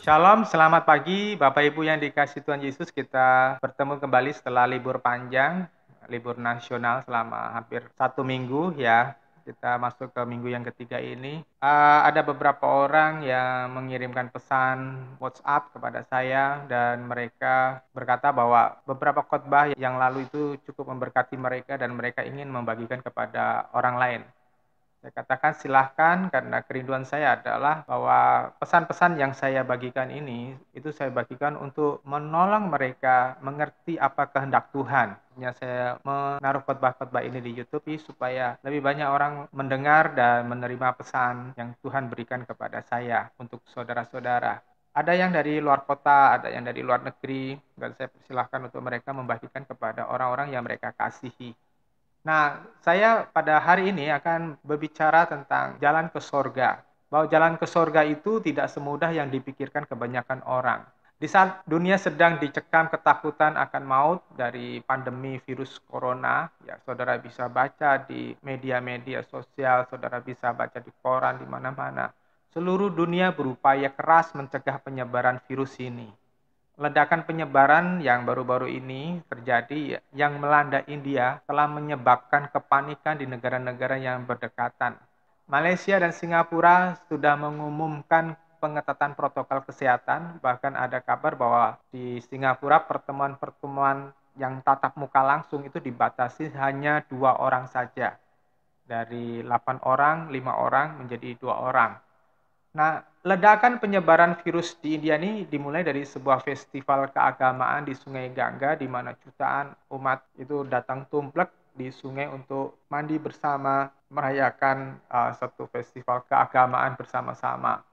Shalom, selamat pagi Bapak Ibu yang dikasihi Tuhan Yesus. Kita bertemu kembali setelah libur panjang, libur nasional selama hampir 1 minggu ya. Kita masuk ke minggu yang ketiga ini. Ada beberapa orang yang mengirimkan pesan WhatsApp kepada saya dan mereka berkata bahwa beberapa khotbah yang lalu itu cukup memberkati mereka dan mereka ingin membagikan kepada orang lain. Saya katakan silahkan karena kerinduan saya adalah bahwa pesan-pesan yang saya bagikan ini, itu saya bagikan untuk menolong mereka mengerti apa kehendak Tuhan. Saya menaruh khotbah-khotbah ini di YouTube supaya lebih banyak orang mendengar dan menerima pesan yang Tuhan berikan kepada saya untuk saudara-saudara. Ada yang dari luar kota, ada yang dari luar negeri, dan saya persilahkan untuk mereka membagikan kepada orang-orang yang mereka kasihi. Nah, saya pada hari ini akan berbicara tentang jalan ke sorga. Bahwa jalan ke sorga itu tidak semudah yang dipikirkan kebanyakan orang. Di saat dunia sedang dicekam ketakutan akan maut dari pandemi virus corona, ya saudara bisa baca di media-media sosial, saudara bisa baca di koran, di mana-mana. Seluruh dunia berupaya keras mencegah penyebaran virus ini. Ledakan penyebaran yang baru-baru ini terjadi yang melanda India telah menyebabkan kepanikan di negara-negara yang berdekatan. Malaysia dan Singapura sudah mengumumkan pengetatan protokol kesehatan, bahkan ada kabar bahwa di Singapura pertemuan-pertemuan yang tatap muka langsung itu dibatasi hanya 2 orang saja. Dari 8 orang, 5 orang menjadi 2 orang. Nah, ledakan penyebaran virus di India ini dimulai dari sebuah festival keagamaan di Sungai Gangga, di mana jutaan umat itu datang tumplek di sungai untuk mandi bersama, merayakan satu festival keagamaan bersama-sama.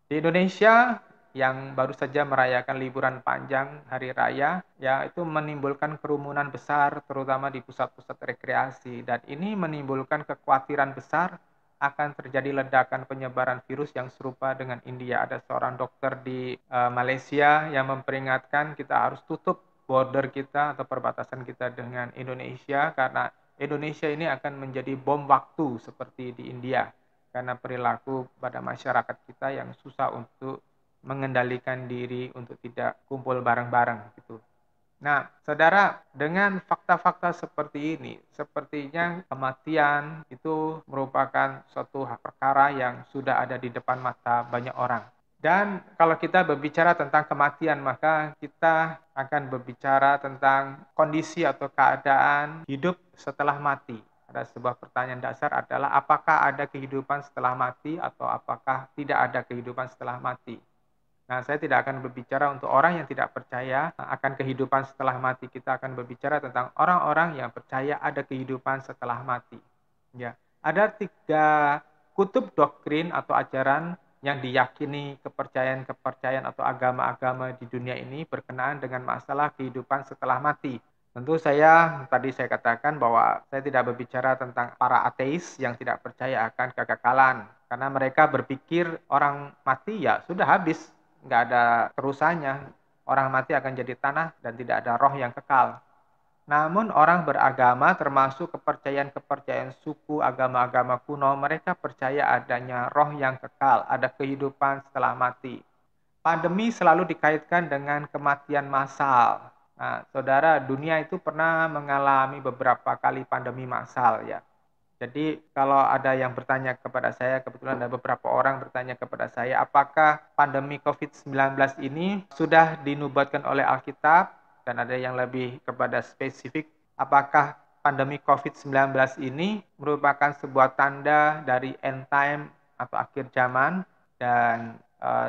Di Indonesia yang baru saja merayakan liburan panjang hari raya, ya itu menimbulkan kerumunan besar terutama di pusat-pusat rekreasi dan ini menimbulkan kekhawatiran besar akan terjadi ledakan penyebaran virus yang serupa dengan India. Ada seorang dokter di Malaysia yang memperingatkan kita harus tutup border kita atau perbatasan kita dengan Indonesia karena Indonesia ini akan menjadi bom waktu seperti di India karena perilaku pada masyarakat kita yang susah untuk mengendalikan diri untuk tidak kumpul bareng-bareng gitu. Nah, saudara, dengan fakta-fakta seperti ini, sepertinya kematian itu merupakan suatu perkara yang sudah ada di depan mata banyak orang. Dan kalau kita berbicara tentang kematian, maka kita akan berbicara tentang kondisi atau keadaan hidup setelah mati. Ada sebuah pertanyaan dasar adalah apakah ada kehidupan setelah mati atau apakah tidak ada kehidupan setelah mati. Nah, saya tidak akan berbicara untuk orang yang tidak percaya akan kehidupan setelah mati. Kita akan berbicara tentang orang-orang yang percaya ada kehidupan setelah mati. Ya, ada 3 kutub doktrin atau ajaran yang diyakini kepercayaan-kepercayaan atau agama-agama di dunia ini berkenaan dengan masalah kehidupan setelah mati. Tentu tadi saya katakan bahwa saya tidak berbicara tentang para ateis yang tidak percaya akan kekekalan. Karena mereka berpikir orang mati ya sudah habis, nggak ada terusannya. Orang mati akan jadi tanah dan tidak ada roh yang kekal. Namun orang beragama termasuk kepercayaan-kepercayaan suku agama-agama kuno, mereka percaya adanya roh yang kekal, ada kehidupan setelah mati. Pandemi selalu dikaitkan dengan kematian massal. Nah, saudara, dunia itu pernah mengalami beberapa kali pandemi massal ya. Jadi kalau ada yang bertanya kepada saya, kebetulan ada beberapa orang bertanya kepada saya, apakah pandemi COVID-19 ini sudah dinubuatkan oleh Alkitab? Dan ada yang lebih kepada spesifik, apakah pandemi COVID-19 ini merupakan sebuah tanda dari end time atau akhir zaman? Dan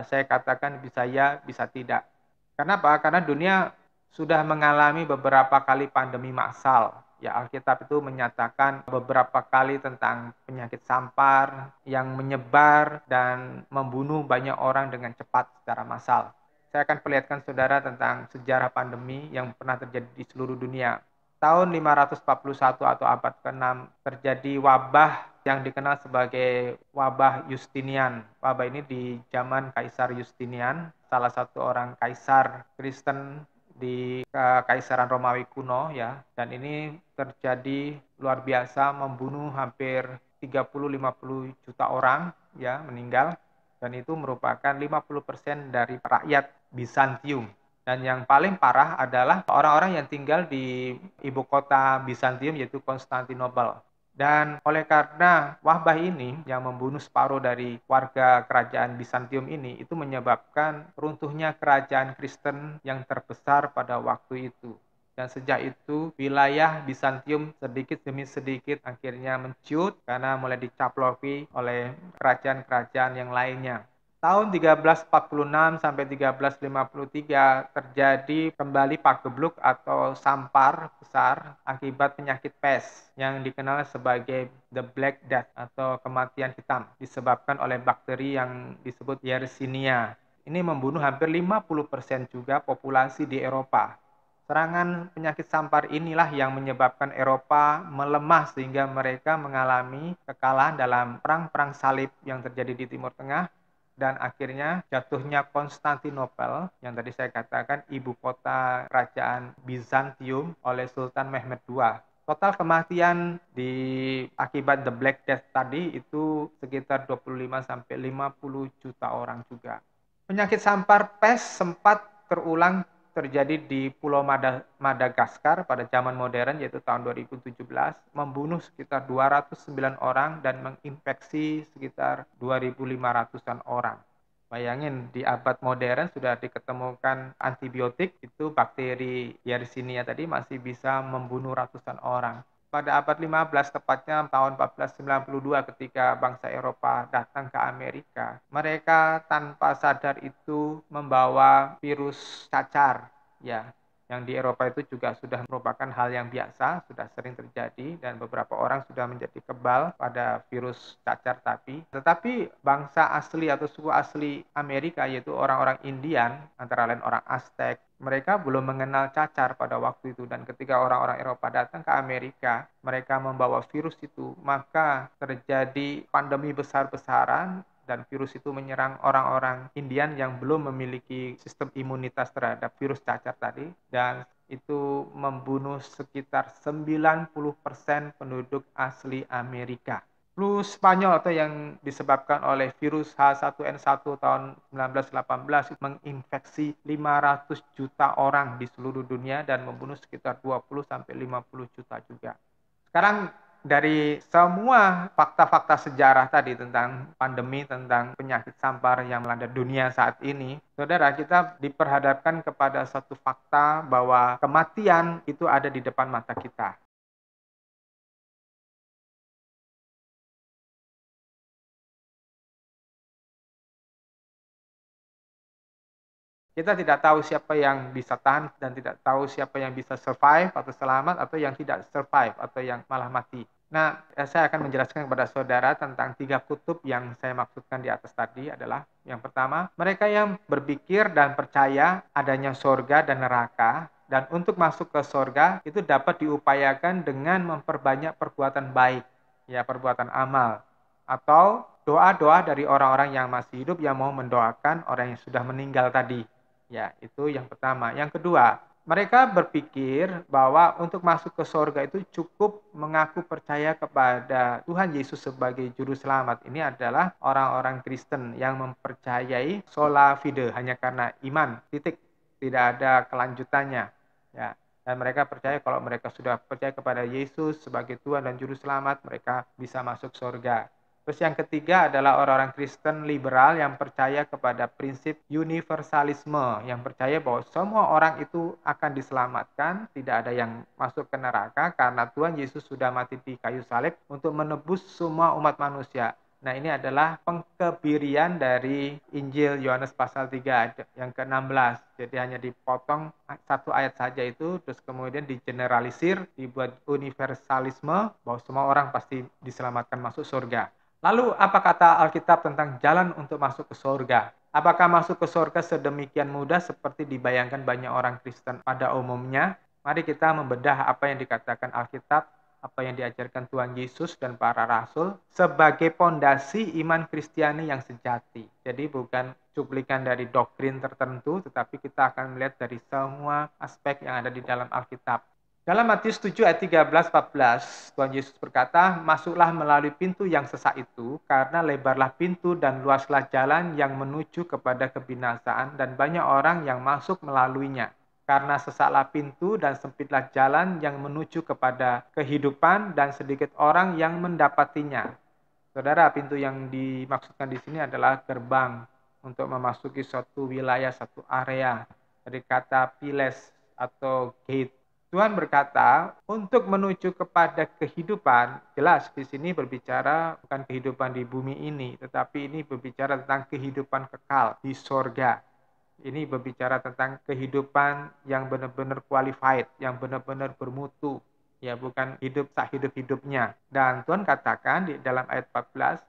saya katakan bisa ya, bisa tidak. Kenapa? Karena dunia sudah mengalami beberapa kali pandemi massal. Ya, Alkitab itu menyatakan beberapa kali tentang penyakit sampar yang menyebar dan membunuh banyak orang dengan cepat secara massal. Saya akan perlihatkan saudara tentang sejarah pandemi yang pernah terjadi di seluruh dunia. Tahun 541 atau abad ke-6 terjadi wabah yang dikenal sebagai wabah Justinian. Wabah ini di zaman Kaisar Justinian, salah satu orang kaisar Kristen di Kekaisaran Romawi kuno ya, dan ini terjadi luar biasa membunuh hampir 30-50 juta orang ya meninggal dan itu merupakan 50% dari rakyat Bizantium. Dan yang paling parah adalah orang-orang yang tinggal di ibu kota Bizantium, yaitu Konstantinopel. Dan oleh karena wabah ini yang membunuh separuh dari warga kerajaan Bizantium ini, itu menyebabkan runtuhnya kerajaan Kristen yang terbesar pada waktu itu. Dan sejak itu wilayah Bizantium sedikit demi sedikit akhirnya mencut karena mulai dicaploki oleh kerajaan-kerajaan yang lainnya. Tahun 1346 sampai 1353 terjadi kembali pagebluk atau sampar besar akibat penyakit pes yang dikenal sebagai the Black Death atau kematian hitam disebabkan oleh bakteri yang disebut Yersinia. Ini membunuh hampir 50% juga populasi di Eropa. Serangan penyakit sampar inilah yang menyebabkan Eropa melemah sehingga mereka mengalami kekalahan dalam perang-perang salib yang terjadi di Timur Tengah dan akhirnya jatuhnya Konstantinopel yang tadi saya katakan ibu kota kerajaan Bizantium oleh Sultan Mehmed II. Total kematian akibat the Black Death tadi itu sekitar 25 sampai 50 juta orang juga. Penyakit sampar pes sempat terulang terjadi di Pulau Madagaskar pada zaman modern yaitu tahun 2017, membunuh sekitar 209 orang dan menginfeksi sekitar 2.500-an orang. Bayangin di abad modern sudah diketemukan antibiotik, itu bakteri Yersinia tadi masih bisa membunuh ratusan orang. Pada abad 15, tepatnya tahun 1492 ketika bangsa Eropa datang ke Amerika, mereka tanpa sadar itu membawa virus cacar, ya, yang di Eropa itu juga sudah merupakan hal yang biasa, sudah sering terjadi dan beberapa orang sudah menjadi kebal pada virus cacar tetapi bangsa asli atau suku asli Amerika yaitu orang-orang Indian, antara lain orang Aztec, mereka belum mengenal cacar pada waktu itu dan ketika orang-orang Eropa datang ke Amerika, mereka membawa virus itu, maka terjadi pandemi besar-besaran dan virus itu menyerang orang-orang Indian yang belum memiliki sistem imunitas terhadap virus cacar tadi dan itu membunuh sekitar 90% penduduk asli Amerika. Flu Spanyol atau yang disebabkan oleh virus H1N1 tahun 1918 menginfeksi 500 juta orang di seluruh dunia dan membunuh sekitar 20 sampai 50 juta juga. Sekarang dari semua fakta-fakta sejarah tadi tentang pandemi, tentang penyakit sampar yang melanda dunia saat ini, saudara, kita diperhadapkan kepada satu fakta bahwa kematian itu ada di depan mata kita. Kita tidak tahu siapa yang bisa tahan dan tidak tahu siapa yang bisa survive atau selamat atau yang tidak survive atau yang malah mati. Nah, saya akan menjelaskan kepada saudara tentang 3 kutub yang saya maksudkan di atas tadi adalah yang pertama, mereka yang berpikir dan percaya adanya surga dan neraka dan untuk masuk ke surga itu dapat diupayakan dengan memperbanyak perbuatan baik, ya perbuatan amal atau doa-doa dari orang-orang yang masih hidup yang mau mendoakan orang yang sudah meninggal tadi. Ya, itu yang pertama. Yang kedua, mereka berpikir bahwa untuk masuk ke surga itu cukup mengaku percaya kepada Tuhan Yesus sebagai juru selamat. Ini adalah orang-orang Kristen yang mempercayai sola fide hanya karena iman, titik. Tidak ada kelanjutannya. Ya. Dan mereka percaya kalau mereka sudah percaya kepada Yesus sebagai Tuhan dan juru selamat, mereka bisa masuk surga. Terus yang ketiga adalah orang-orang Kristen liberal yang percaya kepada prinsip universalisme, yang percaya bahwa semua orang itu akan diselamatkan, tidak ada yang masuk ke neraka karena Tuhan Yesus sudah mati di kayu salib untuk menebus semua umat manusia. Nah, ini adalah pengkebirian dari Injil Yohanes pasal 3 yang ke-16. Jadi hanya dipotong satu ayat saja itu, terus kemudian digeneralisir, dibuat universalisme bahwa semua orang pasti diselamatkan masuk surga. Lalu apa kata Alkitab tentang jalan untuk masuk ke surga? Apakah masuk ke surga sedemikian mudah seperti dibayangkan banyak orang Kristen pada umumnya? Mari kita membedah apa yang dikatakan Alkitab, apa yang diajarkan Tuhan Yesus dan para rasul sebagai pondasi iman Kristiani yang sejati. Jadi bukan cuplikan dari doktrin tertentu, tetapi kita akan melihat dari semua aspek yang ada di dalam Alkitab. Dalam Matius 7 ayat 13-14, Tuhan Yesus berkata, "Masuklah melalui pintu yang sesak itu, karena lebarlah pintu dan luaslah jalan yang menuju kepada kebinasaan, dan banyak orang yang masuk melaluinya. Karena sesaklah pintu dan sempitlah jalan yang menuju kepada kehidupan, dan sedikit orang yang mendapatinya." Saudara, pintu yang dimaksudkan di sini adalah gerbang untuk memasuki suatu wilayah, satu area. Dari kata piles atau gate. Tuhan berkata, untuk menuju kepada kehidupan, jelas di sini berbicara bukan kehidupan di bumi ini, tetapi ini berbicara tentang kehidupan kekal di sorga. Ini berbicara tentang kehidupan yang benar-benar qualified, yang benar-benar bermutu, ya bukan hidup sak hidup-hidupnya. Dan Tuhan katakan di dalam ayat 14,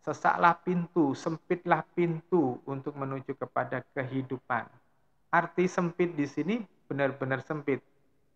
sesaklah pintu, sempitlah pintu untuk menuju kepada kehidupan. Arti sempit di sini benar-benar sempit.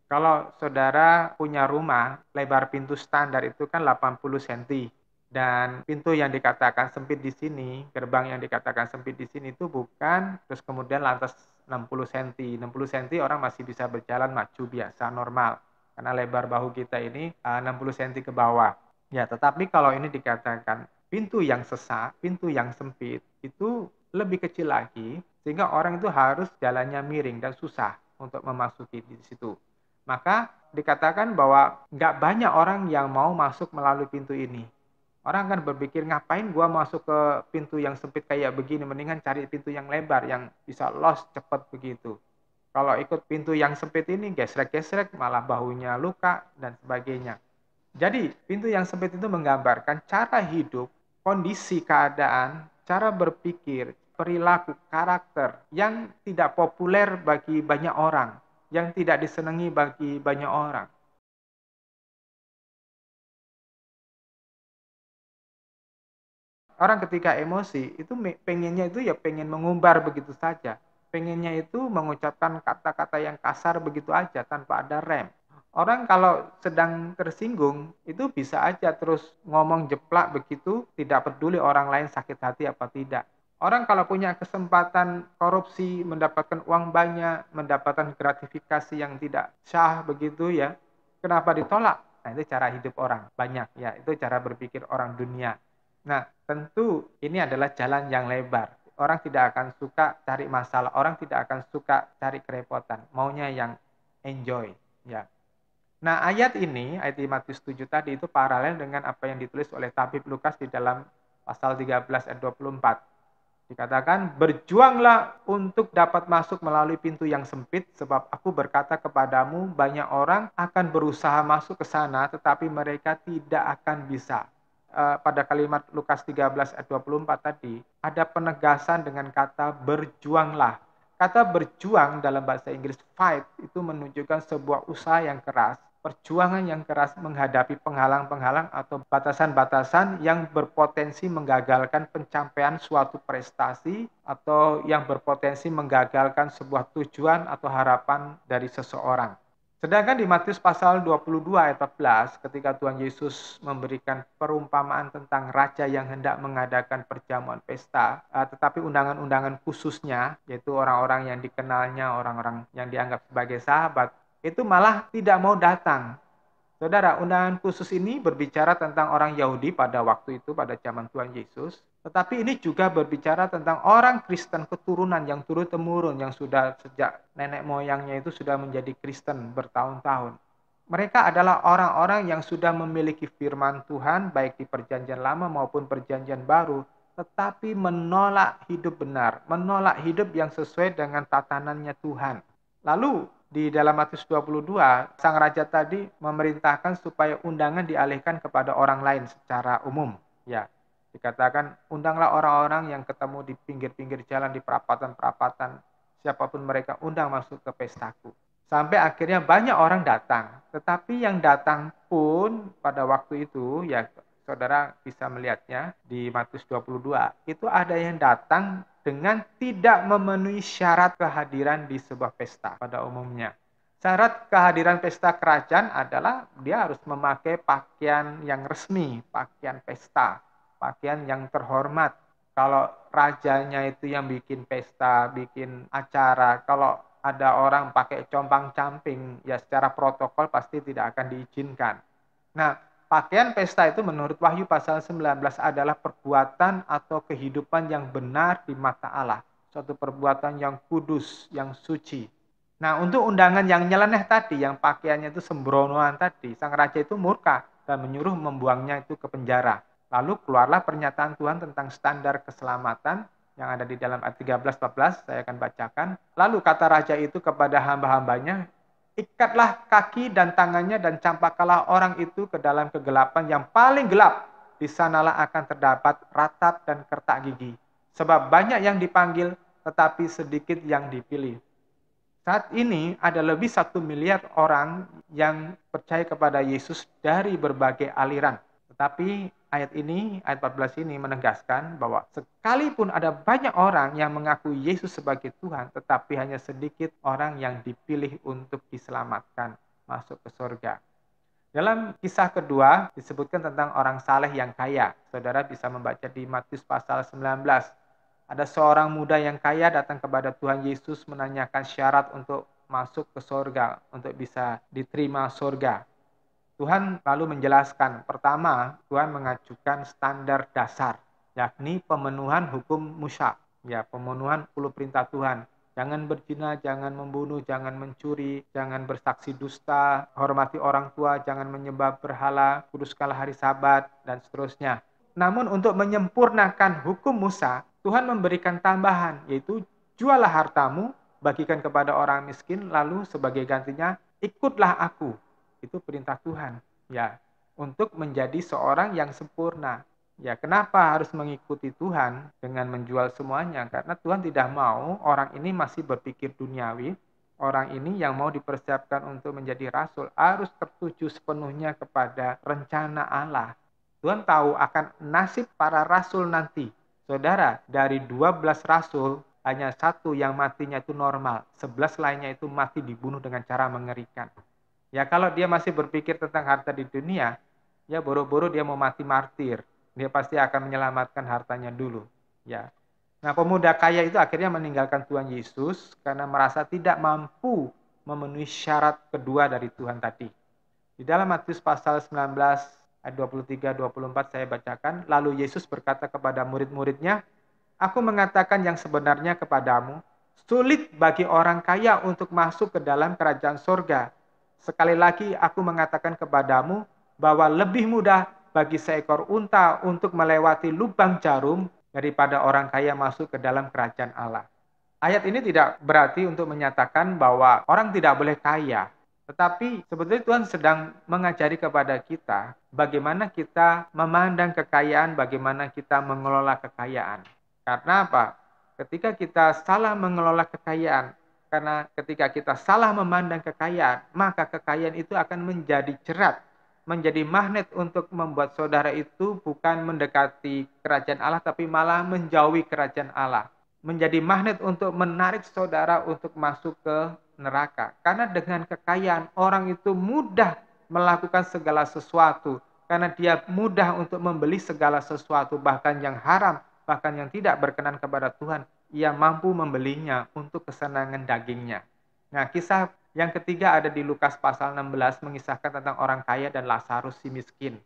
Kalau saudara punya rumah, lebar pintu standar itu kan 80 cm. Dan pintu yang dikatakan sempit di sini, gerbang yang dikatakan sempit di sini itu bukan terus kemudian lantas 60 cm. 60 cm orang masih bisa berjalan maju biasa, normal. Karena lebar bahu kita ini 60 cm ke bawah. Ya, tetapi kalau ini dikatakan pintu yang sesak, pintu yang sempit, itu lebih kecil lagi, sehingga orang itu harus jalannya miring dan susah untuk memasuki di situ. Maka dikatakan bahwa nggak banyak orang yang mau masuk melalui pintu ini. Orang kan berpikir, ngapain gua masuk ke pintu yang sempit kayak begini, mendingan cari pintu yang lebar, yang bisa los cepat begitu. Kalau ikut pintu yang sempit ini, gesrek-gesrek, malah bahunya luka, dan sebagainya. Jadi, pintu yang sempit itu menggambarkan cara hidup, kondisi keadaan, cara berpikir, perilaku, karakter yang tidak populer bagi banyak orang, yang tidak disenangi bagi banyak orang. Orang ketika emosi itu pengennya itu ya pengen mengumbar begitu saja. Pengennya itu mengucapkan kata-kata yang kasar begitu aja tanpa ada rem. Orang kalau sedang tersinggung itu bisa aja terus ngomong jeplak begitu, tidak peduli orang lain sakit hati apa tidak. Orang kalau punya kesempatan korupsi, mendapatkan uang banyak, mendapatkan gratifikasi yang tidak sah begitu ya, kenapa ditolak? Nah, itu cara hidup orang banyak ya, itu cara berpikir orang dunia. Nah, tentu ini adalah jalan yang lebar. Orang tidak akan suka cari masalah, orang tidak akan suka cari kerepotan, maunya yang enjoy, ya. Nah, ayat ini, ayat di Matius 7 tadi itu paralel dengan apa yang ditulis oleh tabib Lukas di dalam pasal 13 ayat 24. Dikatakan, berjuanglah untuk dapat masuk melalui pintu yang sempit, sebab aku berkata kepadamu, banyak orang akan berusaha masuk ke sana, tetapi mereka tidak akan bisa. Pada kalimat Lukas 13 ayat 24 tadi, ada penegasan dengan kata berjuanglah. Kata berjuang dalam bahasa Inggris fight itu menunjukkan sebuah usaha yang keras, perjuangan yang keras menghadapi penghalang-penghalang atau batasan-batasan yang berpotensi menggagalkan pencapaian suatu prestasi atau yang berpotensi menggagalkan sebuah tujuan atau harapan dari seseorang. Sedangkan di Matius pasal 22 ayat 14, ketika Tuhan Yesus memberikan perumpamaan tentang raja yang hendak mengadakan perjamuan pesta, tetapi undangan-undangan khususnya, yaitu orang-orang yang dikenalnya, orang-orang yang dianggap sebagai sahabat, itu malah tidak mau datang. Saudara, undangan khusus ini berbicara tentang orang Yahudi pada waktu itu, pada zaman Tuhan Yesus. Tetapi ini juga berbicara tentang orang Kristen keturunan yang turun-temurun, yang sudah sejak nenek moyangnya itu sudah menjadi Kristen bertahun-tahun. Mereka adalah orang-orang yang sudah memiliki firman Tuhan, baik di perjanjian lama maupun perjanjian baru, tetapi menolak hidup benar, menolak hidup yang sesuai dengan tatanannya Tuhan. Lalu di dalam Matius 22, sang raja tadi memerintahkan supaya undangan dialihkan kepada orang lain secara umum. Ya, dikatakan undanglah orang-orang yang ketemu di pinggir-pinggir jalan, di perapatan-perapatan, siapapun mereka undang masuk ke pestaku. Sampai akhirnya banyak orang datang, tetapi yang datang pun pada waktu itu, ya saudara bisa melihatnya di Matius 22, itu ada yang datang dengan tidak memenuhi syarat kehadiran di sebuah pesta pada umumnya. Syarat kehadiran pesta kerajaan adalah dia harus memakai pakaian yang resmi, pakaian pesta, pakaian yang terhormat. Kalau rajanya itu yang bikin pesta, bikin acara, kalau ada orang pakai compang-camping, ya secara protokol pasti tidak akan diizinkan. Nah, pakaian pesta itu menurut Wahyu pasal 19 adalah perbuatan atau kehidupan yang benar di mata Allah. Suatu perbuatan yang kudus, yang suci. Nah, untuk undangan yang nyeleneh tadi, yang pakaiannya itu sembronoan tadi, sang raja itu murka dan menyuruh membuangnya itu ke penjara. Lalu keluarlah pernyataan Tuhan tentang standar keselamatan yang ada di dalam ayat 13-14, saya akan bacakan. Lalu kata raja itu kepada hamba-hambanya, ikatlah kaki dan tangannya dan campakkanlah orang itu ke dalam kegelapan yang paling gelap. Di sanalah akan terdapat ratap dan kertak gigi. Sebab banyak yang dipanggil, tetapi sedikit yang dipilih. Saat ini ada lebih 1 miliar orang yang percaya kepada Yesus dari berbagai aliran. Tetapi ayat 14 ini menegaskan bahwa sekalipun ada banyak orang yang mengakui Yesus sebagai Tuhan, tetapi hanya sedikit orang yang dipilih untuk diselamatkan masuk ke surga. Dalam kisah kedua disebutkan tentang orang saleh yang kaya. Saudara bisa membaca di Matius pasal 19. Ada seorang muda yang kaya datang kepada Tuhan Yesus menanyakan syarat untuk masuk ke surga, untuk bisa diterima surga. Tuhan lalu menjelaskan, pertama, Tuhan mengajukan standar dasar, yakni pemenuhan hukum Musa, ya, pemenuhan 10 perintah Tuhan. Jangan berzina, jangan membunuh, jangan mencuri, jangan bersaksi dusta, hormati orang tua, jangan menyembah berhala, kuduskanlah hari Sabat, dan seterusnya. Namun untuk menyempurnakan hukum Musa, Tuhan memberikan tambahan, yaitu jualah hartamu, bagikan kepada orang miskin, lalu sebagai gantinya ikutlah aku. Itu perintah Tuhan, ya, untuk menjadi seorang yang sempurna. Ya, kenapa harus mengikuti Tuhan dengan menjual semuanya? Karena Tuhan tidak mau orang ini masih berpikir duniawi. Orang ini yang mau dipersiapkan untuk menjadi rasul harus tertuju sepenuhnya kepada rencana Allah. Tuhan tahu akan nasib para rasul nanti. Saudara, dari 12 rasul, hanya 1 yang matinya itu normal. 11 lainnya itu mati dibunuh dengan cara mengerikan. Ya kalau dia masih berpikir tentang harta di dunia, ya boro-boro dia mau mati martir. Dia pasti akan menyelamatkan hartanya dulu. Ya. Nah, pemuda kaya itu akhirnya meninggalkan Tuhan Yesus karena merasa tidak mampu memenuhi syarat kedua dari Tuhan tadi. Di dalam Matius pasal 19 ayat 23-24 saya bacakan, lalu Yesus berkata kepada murid-muridnya, aku mengatakan yang sebenarnya kepadamu, sulit bagi orang kaya untuk masuk ke dalam kerajaan surga. Sekali lagi aku mengatakan kepadamu bahwa lebih mudah bagi seekor unta untuk melewati lubang jarum daripada orang kaya masuk ke dalam kerajaan Allah. Ayat ini tidak berarti untuk menyatakan bahwa orang tidak boleh kaya. Tetapi sebetulnya Tuhan sedang mengajari kepada kita bagaimana kita memandang kekayaan, bagaimana kita mengelola kekayaan. Karena apa? Ketika kita salah mengelola kekayaan, karena ketika kita salah memandang kekayaan, maka kekayaan itu akan menjadi jerat, menjadi magnet untuk membuat saudara itu bukan mendekati kerajaan Allah, tapi malah menjauhi kerajaan Allah. Menjadi magnet untuk menarik saudara untuk masuk ke neraka. Karena dengan kekayaan, orang itu mudah melakukan segala sesuatu. Karena dia mudah untuk membeli segala sesuatu, bahkan yang haram, bahkan yang tidak berkenan kepada Tuhan. Ia mampu membelinya untuk kesenangan dagingnya. Nah, kisah yang ketiga ada di Lukas pasal 16 mengisahkan tentang orang kaya dan Lazarus si miskin.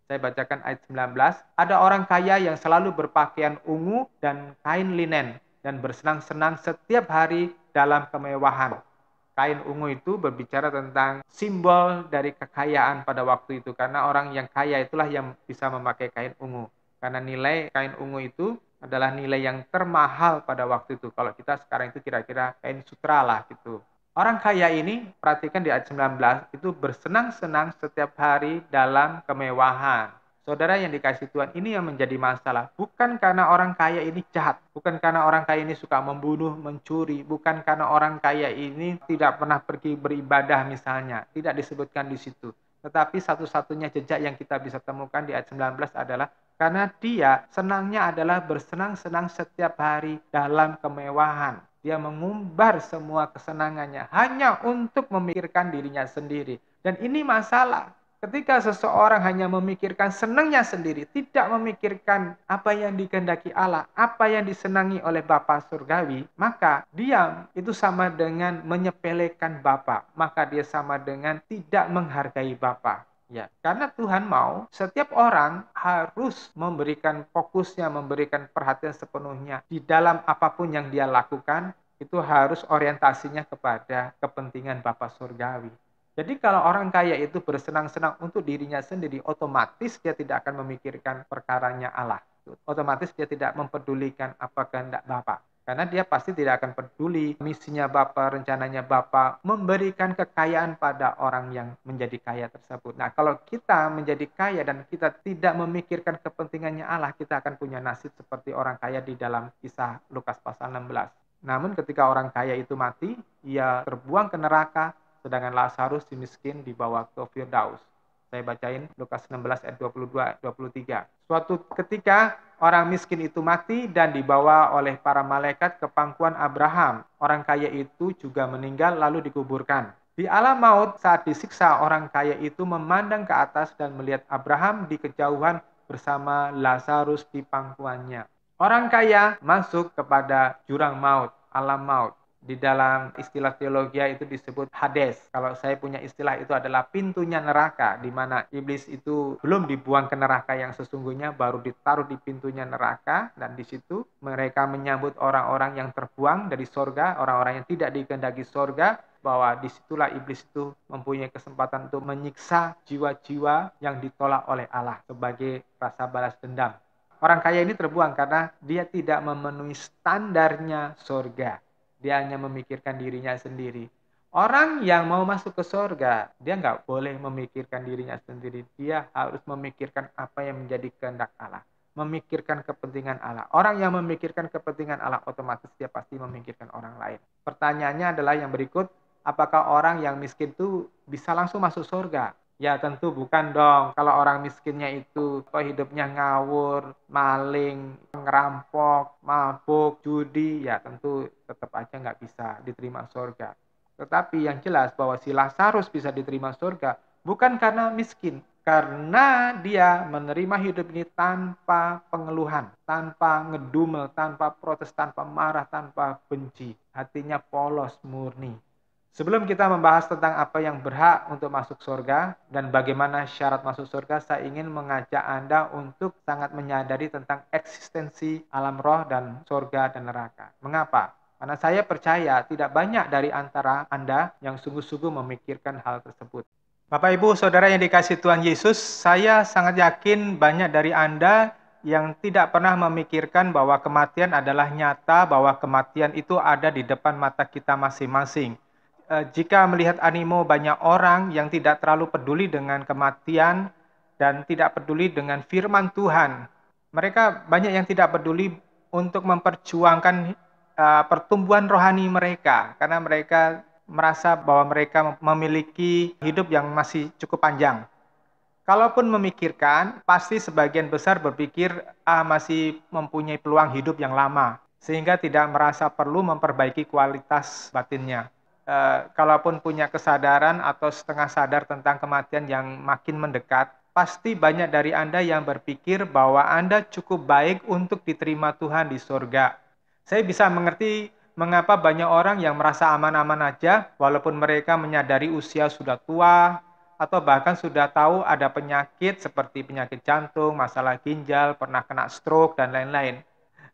Saya bacakan ayat 19. Ada orang kaya yang selalu berpakaian ungu dan kain linen dan bersenang-senang setiap hari dalam kemewahan. Kain ungu itu berbicara tentang simbol dari kekayaan pada waktu itu. Karena orang yang kaya itulah yang bisa memakai kain ungu. Karena nilai kain ungu itu adalah nilai yang termahal pada waktu itu. Kalau kita sekarang itu kira-kira kain sutra lah gitu. Orang kaya ini, perhatikan di ayat 19, itu bersenang-senang setiap hari dalam kemewahan. Saudara yang dikasih Tuhan, ini yang menjadi masalah. Bukan karena orang kaya ini jahat. Bukan karena orang kaya ini suka membunuh, mencuri. Bukan karena orang kaya ini tidak pernah pergi beribadah misalnya. Tidak disebutkan di situ. Tetapi satu-satunya jejak yang kita bisa temukan di ayat 19 adalah karena dia senangnya adalah bersenang-senang setiap hari dalam kemewahan. Dia mengumbar semua kesenangannya hanya untuk memikirkan dirinya sendiri. Dan ini masalah. Ketika seseorang hanya memikirkan senangnya sendiri, tidak memikirkan apa yang dikehendaki Allah, apa yang disenangi oleh Bapa Surgawi, maka dia itu sama dengan menyepelekan Bapa. Maka dia sama dengan tidak menghargai Bapa. Ya, karena Tuhan mau setiap orang harus memberikan fokusnya, memberikan perhatian sepenuhnya di dalam apapun yang dia lakukan, itu harus orientasinya kepada kepentingan Bapa Surgawi. Jadi kalau orang kaya itu bersenang-senang untuk dirinya sendiri, otomatis dia tidak akan memikirkan perkaranya Allah. Otomatis dia tidak mempedulikan apa kehendak Bapa. Karena dia pasti tidak akan peduli misinya Bapa, rencananya Bapa, memberikan kekayaan pada orang yang menjadi kaya tersebut. Nah, kalau kita menjadi kaya dan kita tidak memikirkan kepentingannya Allah, kita akan punya nasib seperti orang kaya di dalam kisah Lukas pasal 16. Namun ketika orang kaya itu mati, ia terbuang ke neraka, sedangkan Lazarus si miskin dibawa ke Firdaus. Saya bacain Lukas 16 ayat 22-23. Suatu ketika orang miskin itu mati dan dibawa oleh para malaikat ke pangkuan Abraham. Orang kaya itu juga meninggal lalu dikuburkan. Di alam maut saat disiksa, orang kaya itu memandang ke atas dan melihat Abraham di kejauhan bersama Lazarus di pangkuannya. Orang kaya masuk kepada jurang maut, alam maut. Di dalam istilah teologi itu disebut Hades. Kalau saya punya istilah itu adalah pintunya neraka, di mana iblis itu belum dibuang ke neraka yang sesungguhnya, baru ditaruh di pintunya neraka, dan di situ mereka menyambut orang-orang yang terbuang dari sorga, orang-orang yang tidak dikehendaki sorga, bahwa disitulah iblis itu mempunyai kesempatan untuk menyiksa jiwa-jiwa yang ditolak oleh Allah sebagai rasa balas dendam. Orang kaya ini terbuang karena dia tidak memenuhi standarnya sorga. Dia hanya memikirkan dirinya sendiri. Orang yang mau masuk ke surga, dia nggak boleh memikirkan dirinya sendiri. Dia harus memikirkan apa yang menjadi kehendak Allah. Memikirkan kepentingan Allah. Orang yang memikirkan kepentingan Allah, otomatis dia pasti memikirkan orang lain. Pertanyaannya adalah yang berikut, apakah orang yang miskin itu bisa langsung masuk surga? Ya tentu bukan dong. Kalau orang miskinnya itu hidupnya ngawur, maling, ngerampok, mabuk, judi, ya tentu tetap aja nggak bisa diterima surga. Tetapi yang jelas bahwa si Lazarus bisa diterima surga bukan karena miskin, karena dia menerima hidup ini tanpa pengeluhan, tanpa ngedumel, tanpa protes, tanpa marah, tanpa benci. Hatinya polos, murni. Sebelum kita membahas tentang apa yang berhak untuk masuk surga dan bagaimana syarat masuk surga, saya ingin mengajak Anda untuk sangat menyadari tentang eksistensi alam roh dan surga dan neraka. Mengapa? Karena saya percaya tidak banyak dari antara Anda yang sungguh-sungguh memikirkan hal tersebut. Bapak, Ibu, Saudara yang dikasihi Tuhan Yesus, saya sangat yakin banyak dari Anda yang tidak pernah memikirkan bahwa kematian adalah nyata, bahwa kematian itu ada di depan mata kita masing-masing. Jika melihat animo banyak orang yang tidak terlalu peduli dengan kematian dan tidak peduli dengan firman Tuhan, mereka banyak yang tidak peduli untuk memperjuangkan pertumbuhan rohani mereka, karena mereka merasa bahwa mereka memiliki hidup yang masih cukup panjang. Kalaupun memikirkan, pasti sebagian besar berpikir masih mempunyai peluang hidup yang lama, sehingga tidak merasa perlu memperbaiki kualitas batinnya. Kalaupun punya kesadaran atau setengah sadar tentang kematian yang makin mendekat, pasti banyak dari Anda yang berpikir bahwa Anda cukup baik untuk diterima Tuhan di surga. Saya bisa mengerti mengapa banyak orang yang merasa aman-aman aja, walaupun mereka menyadari usia sudah tua, atau bahkan sudah tahu ada penyakit seperti penyakit jantung, masalah ginjal, pernah kena stroke, dan lain-lain.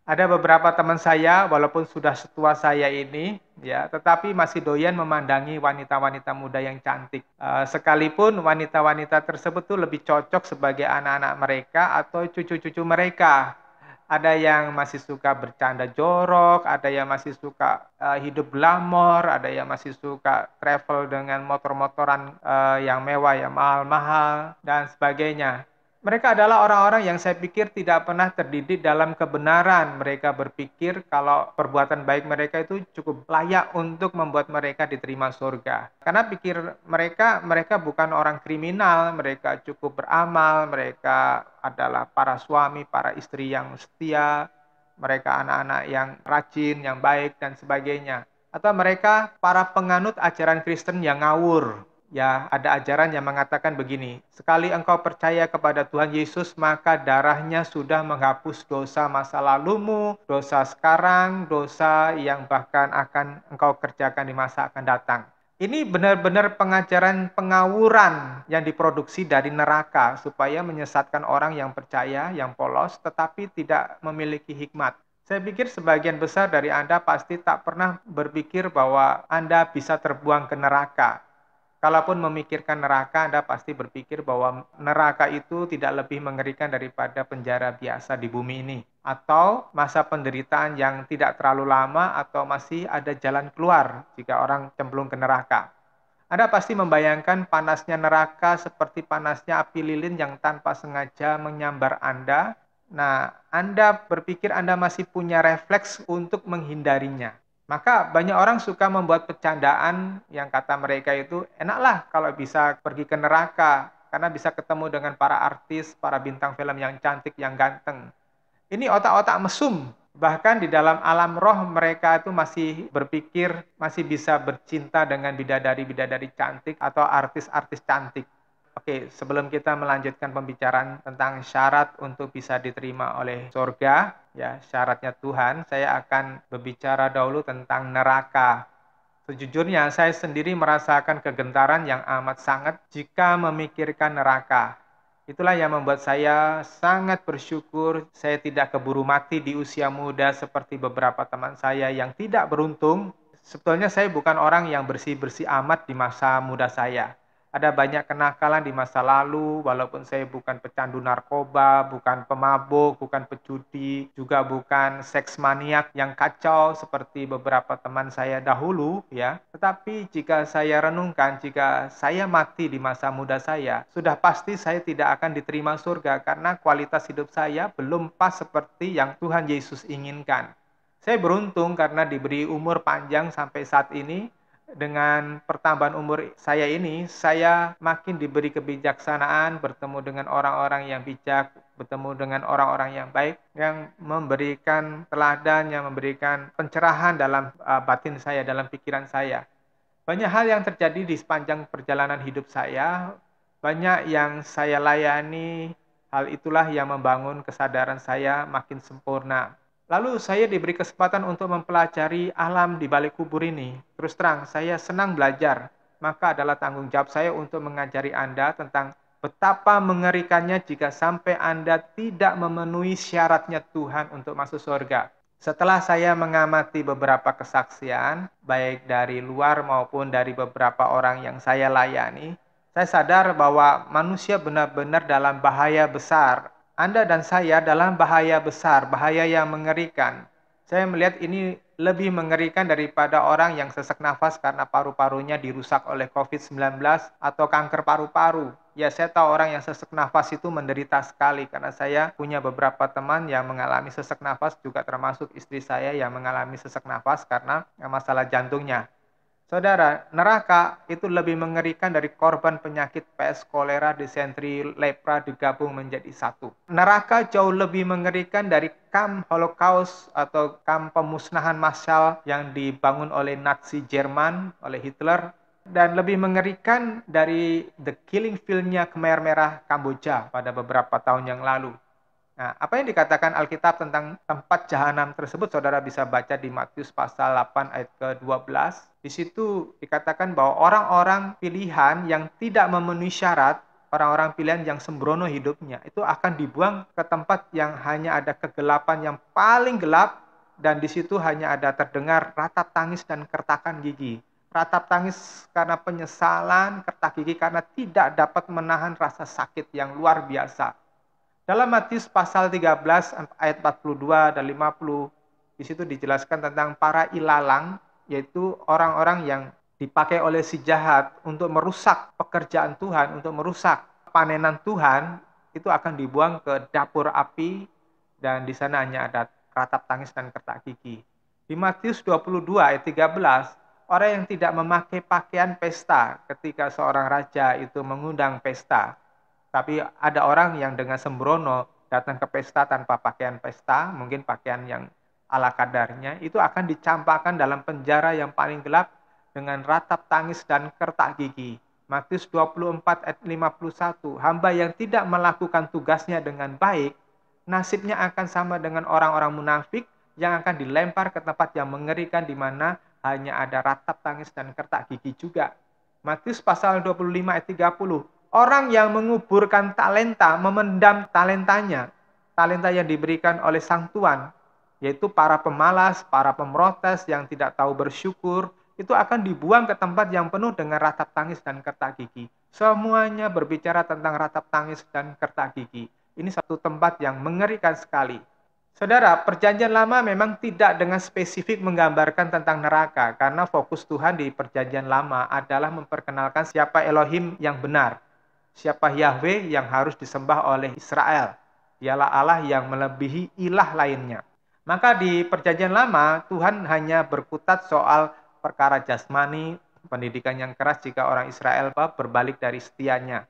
Ada beberapa teman saya, walaupun sudah setua saya ini, ya, tetapi masih doyan memandangi wanita-wanita muda yang cantik. Sekalipun wanita-wanita tersebut tuh lebih cocok sebagai anak-anak mereka atau cucu-cucu mereka. Ada yang masih suka bercanda jorok, ada yang masih suka hidup glamor, ada yang masih suka travel dengan motor-motoran yang mewah, yang mahal-mahal, dan sebagainya. Mereka adalah orang-orang yang saya pikir tidak pernah terdidik dalam kebenaran. Mereka berpikir kalau perbuatan baik mereka itu cukup layak untuk membuat mereka diterima surga. Karena pikir mereka bukan orang kriminal, mereka cukup beramal, mereka adalah para suami, para istri yang setia, mereka anak-anak yang rajin, yang baik, dan sebagainya. Atau mereka para penganut ajaran Kristen yang ngawur. Ya, ada ajaran yang mengatakan begini, sekali engkau percaya kepada Tuhan Yesus, maka darahnya sudah menghapus dosa masa lalumu, dosa sekarang, dosa yang bahkan akan engkau kerjakan di masa akan datang. Ini benar-benar pengajaran pengawuran yang diproduksi dari neraka, supaya menyesatkan orang yang percaya, yang polos, tetapi tidak memiliki hikmat. Saya pikir sebagian besar dari Anda pasti tak pernah berpikir bahwa Anda bisa terbuang ke neraka. Kalaupun memikirkan neraka, Anda pasti berpikir bahwa neraka itu tidak lebih mengerikan daripada penjara biasa di bumi ini. Atau masa penderitaan yang tidak terlalu lama atau masih ada jalan keluar jika orang cemplung ke neraka. Anda pasti membayangkan panasnya neraka seperti panasnya api lilin yang tanpa sengaja menyambar Anda. Nah, Anda berpikir Anda masih punya refleks untuk menghindarinya. Maka banyak orang suka membuat bercandaan yang kata mereka itu, enaklah kalau bisa pergi ke neraka, karena bisa ketemu dengan para artis, para bintang film yang cantik, yang ganteng. Ini otak-otak mesum. Bahkan di dalam alam roh mereka itu masih berpikir, masih bisa bercinta dengan bidadari-bidadari cantik atau artis-artis cantik. Oke, sebelum kita melanjutkan pembicaraan tentang syarat untuk bisa diterima oleh surga, ya syaratnya Tuhan, saya akan berbicara dahulu tentang neraka. Sejujurnya, saya sendiri merasakan kegentaran yang amat sangat jika memikirkan neraka. Itulah yang membuat saya sangat bersyukur saya tidak keburu mati di usia muda seperti beberapa teman saya yang tidak beruntung. Sebetulnya saya bukan orang yang bersih-bersih amat di masa muda saya. Ada banyak kenakalan di masa lalu, walaupun saya bukan pecandu narkoba, bukan pemabuk, bukan pejudi, juga bukan seks maniak yang kacau seperti beberapa teman saya dahulu, ya. Tetapi jika saya renungkan, jika saya mati di masa muda saya, sudah pasti saya tidak akan diterima surga karena kualitas hidup saya belum pas seperti yang Tuhan Yesus inginkan. Saya beruntung karena diberi umur panjang sampai saat ini. Dengan pertambahan umur saya ini, saya makin diberi kebijaksanaan, bertemu dengan orang-orang yang bijak, bertemu dengan orang-orang yang baik, yang memberikan teladan, yang memberikan pencerahan dalam batin saya, dalam pikiran saya. Banyak hal yang terjadi di sepanjang perjalanan hidup saya, banyak yang saya layani, hal itulah yang membangun kesadaran saya makin sempurna. Lalu saya diberi kesempatan untuk mempelajari alam di balik kubur ini. Terus terang, saya senang belajar. Maka adalah tanggung jawab saya untuk mengajari Anda tentang betapa mengerikannya jika sampai Anda tidak memenuhi syaratnya Tuhan untuk masuk surga. Setelah saya mengamati beberapa kesaksian, baik dari luar maupun dari beberapa orang yang saya layani, saya sadar bahwa manusia benar-benar dalam bahaya besar. Anda dan saya dalam bahaya besar, bahaya yang mengerikan. Saya melihat ini lebih mengerikan daripada orang yang sesak nafas karena paru-parunya dirusak oleh COVID-19 atau kanker paru-paru. Ya, saya tahu orang yang sesak nafas itu menderita sekali karena saya punya beberapa teman yang mengalami sesak nafas, juga termasuk istri saya yang mengalami sesak nafas karena masalah jantungnya. Saudara, neraka itu lebih mengerikan dari korban penyakit pes, kolera, disentri, lepra digabung menjadi satu. Neraka jauh lebih mengerikan dari kamp Holocaust atau kamp pemusnahan massal yang dibangun oleh Nazi Jerman, oleh Hitler, dan lebih mengerikan dari The Killing Field-nya Khmer Merah Kamboja pada beberapa tahun yang lalu. Nah, apa yang dikatakan Alkitab tentang tempat jahanam tersebut, saudara bisa baca di Matius pasal 8 ayat ke-12. Di situ dikatakan bahwa orang-orang pilihan yang tidak memenuhi syarat, orang-orang pilihan yang sembrono hidupnya, itu akan dibuang ke tempat yang hanya ada kegelapan yang paling gelap, dan di situ hanya ada terdengar ratap tangis dan kertakan gigi. Ratap tangis karena penyesalan, kertak gigi karena tidak dapat menahan rasa sakit yang luar biasa. Dalam Matius pasal 13 ayat 42 dan 50, di situ dijelaskan tentang para ilalang, yaitu orang-orang yang dipakai oleh si jahat untuk merusak pekerjaan Tuhan, untuk merusak panenan Tuhan, itu akan dibuang ke dapur api, dan di sana hanya ada ratap tangis dan kertak gigi. Di Matius 22 ayat 13, orang yang tidak memakai pakaian pesta ketika seorang raja itu mengundang pesta, tapi ada orang yang dengan sembrono datang ke pesta tanpa pakaian pesta, mungkin pakaian yang ala kadarnya, itu akan dicampakkan dalam penjara yang paling gelap dengan ratap tangis dan kertak gigi. Matius 24 ayat 51, hamba yang tidak melakukan tugasnya dengan baik, nasibnya akan sama dengan orang-orang munafik yang akan dilempar ke tempat yang mengerikan di mana hanya ada ratap tangis dan kertak gigi juga. Matius pasal 25 ayat 30, orang yang menguburkan talenta memendam talentanya, talenta yang diberikan oleh sang Tuhan, yaitu para pemalas, para pemrotes yang tidak tahu bersyukur, itu akan dibuang ke tempat yang penuh dengan ratap tangis dan kertak gigi. Semuanya berbicara tentang ratap tangis dan kertak gigi. Ini satu tempat yang mengerikan sekali. Saudara, perjanjian lama memang tidak dengan spesifik menggambarkan tentang neraka, karena fokus Tuhan di perjanjian lama adalah memperkenalkan siapa Elohim yang benar, siapa Yahweh yang harus disembah oleh Israel. Dialah Allah yang melebihi ilah lainnya. Maka di perjanjian lama, Tuhan hanya berkutat soal perkara jasmani, pendidikan yang keras jika orang Israel berbalik dari setianya.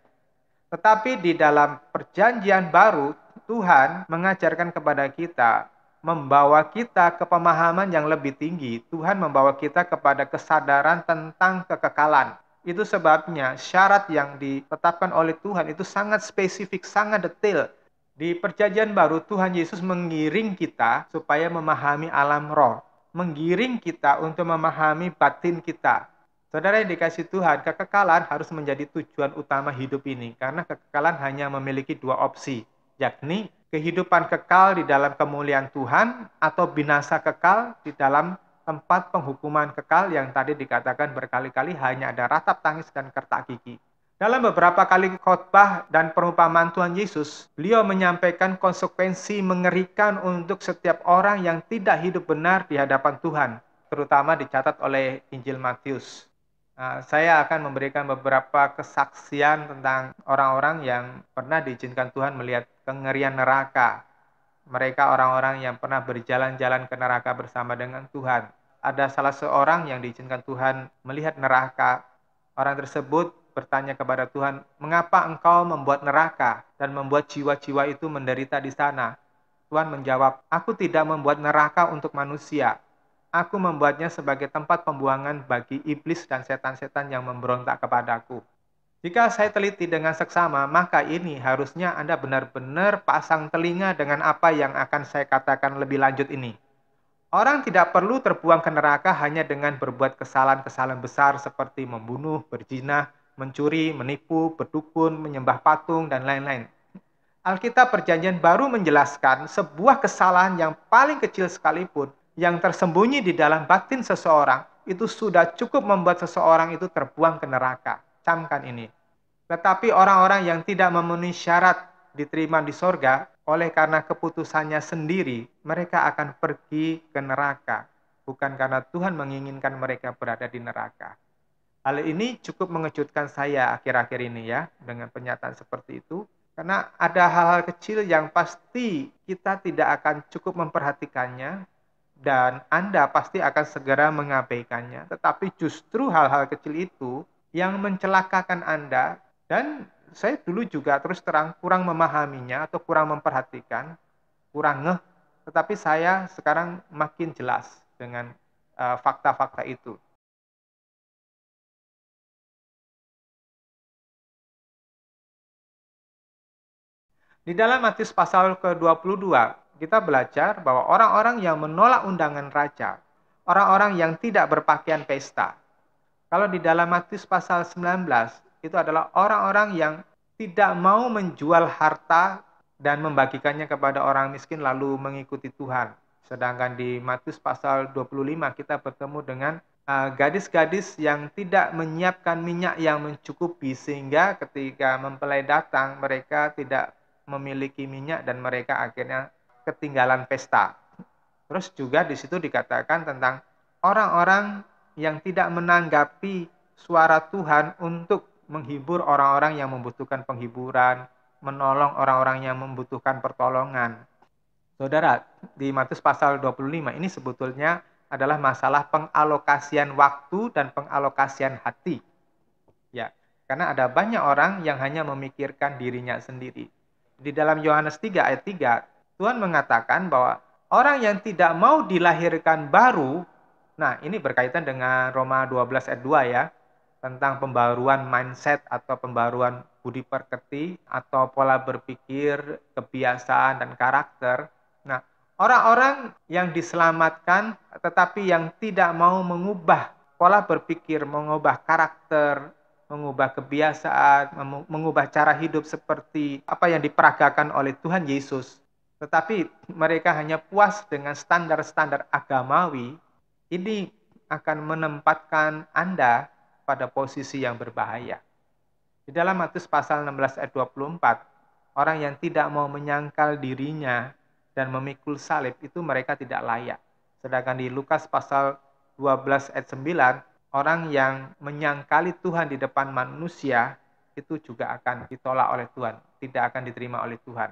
Tetapi di dalam perjanjian baru, Tuhan mengajarkan kepada kita, membawa kita ke pemahaman yang lebih tinggi. Tuhan membawa kita kepada kesadaran tentang kekekalan. Itu sebabnya syarat yang ditetapkan oleh Tuhan itu sangat spesifik, sangat detail. Di perjanjian baru, Tuhan Yesus mengiring kita supaya memahami alam roh. Menggiring kita untuk memahami batin kita. Saudara yang dikasih Tuhan, kekekalan harus menjadi tujuan utama hidup ini. Karena kekekalan hanya memiliki dua opsi, yakni kehidupan kekal di dalam kemuliaan Tuhan atau binasa kekal di dalam tempat penghukuman kekal yang tadi dikatakan berkali-kali hanya ada ratap tangis dan kertak gigi. Dalam beberapa kali khotbah dan perumpamaan Tuhan Yesus, beliau menyampaikan konsekuensi mengerikan untuk setiap orang yang tidak hidup benar di hadapan Tuhan, terutama dicatat oleh Injil Matius. Saya akan memberikan beberapa kesaksian tentang orang-orang yang pernah diizinkan Tuhan melihat kengerian neraka. Mereka orang-orang yang pernah berjalan-jalan ke neraka bersama dengan Tuhan. Ada salah seorang yang diizinkan Tuhan melihat neraka. Orang tersebut bertanya kepada Tuhan, "Mengapa engkau membuat neraka dan membuat jiwa-jiwa itu menderita di sana?" Tuhan menjawab, "Aku tidak membuat neraka untuk manusia. Aku membuatnya sebagai tempat pembuangan bagi iblis dan setan-setan yang memberontak kepadaku." Jika saya teliti dengan seksama, maka ini harusnya Anda benar-benar pasang telinga dengan apa yang akan saya katakan lebih lanjut ini. Orang tidak perlu terbuang ke neraka hanya dengan berbuat kesalahan-kesalahan besar seperti membunuh, berzina, mencuri, menipu, berdukun, menyembah patung, dan lain-lain. Alkitab Perjanjian Baru menjelaskan sebuah kesalahan yang paling kecil sekalipun yang tersembunyi di dalam batin seseorang itu sudah cukup membuat seseorang itu terbuang ke neraka. Camkan ini. Tetapi orang-orang yang tidak memenuhi syarat diterima di sorga, oleh karena keputusannya sendiri, mereka akan pergi ke neraka. Bukan karena Tuhan menginginkan mereka berada di neraka. Hal ini cukup mengejutkan saya akhir-akhir ini ya, dengan pernyataan seperti itu. Karena ada hal-hal kecil yang pasti kita tidak akan cukup memperhatikannya, dan Anda pasti akan segera mengabaikannya. Tetapi justru hal-hal kecil itu yang mencelakakan Anda, dan saya dulu juga terus terang kurang memahaminya atau kurang memperhatikan, kurang ngeh, tetapi saya sekarang makin jelas dengan fakta-fakta itu. Di dalam Matius pasal ke-22, kita belajar bahwa orang-orang yang menolak undangan raja, orang-orang yang tidak berpakaian pesta. Kalau di dalam Matius pasal 19, itu adalah orang-orang yang tidak mau menjual harta dan membagikannya kepada orang miskin lalu mengikuti Tuhan. Sedangkan di Matius pasal 25 kita bertemu dengan gadis-gadis yang tidak menyiapkan minyak yang mencukupi sehingga ketika mempelai datang mereka tidak memiliki minyak dan mereka akhirnya ketinggalan pesta. Terus juga di situ dikatakan tentang orang-orang yang tidak menanggapi suara Tuhan untuk menghibur orang-orang yang membutuhkan penghiburan, menolong orang-orang yang membutuhkan pertolongan. Saudara, di Matius pasal 25 ini sebetulnya adalah masalah pengalokasian waktu dan pengalokasian hati. Ya, karena ada banyak orang yang hanya memikirkan dirinya sendiri. Di dalam Yohanes 3 ayat 3, Tuhan mengatakan bahwa orang yang tidak mau dilahirkan baru, nah ini berkaitan dengan Roma 12 ayat 2 ya. tentang pembaruan mindset atau pembaruan budi pekerti atau pola berpikir, kebiasaan, dan karakter. Nah, orang-orang yang diselamatkan tetapi yang tidak mau mengubah pola berpikir, mengubah karakter, mengubah kebiasaan, mengubah cara hidup seperti apa yang diperagakan oleh Tuhan Yesus, tetapi mereka hanya puas dengan standar-standar agamawi, ini akan menempatkan Anda pada posisi yang berbahaya. Di dalam Matius pasal 16 ayat 24, orang yang tidak mau menyangkal dirinya dan memikul salib itu mereka tidak layak. Sedangkan di Lukas pasal 12 ayat 9, orang yang menyangkali Tuhan di depan manusia itu juga akan ditolak oleh Tuhan, tidak akan diterima oleh Tuhan.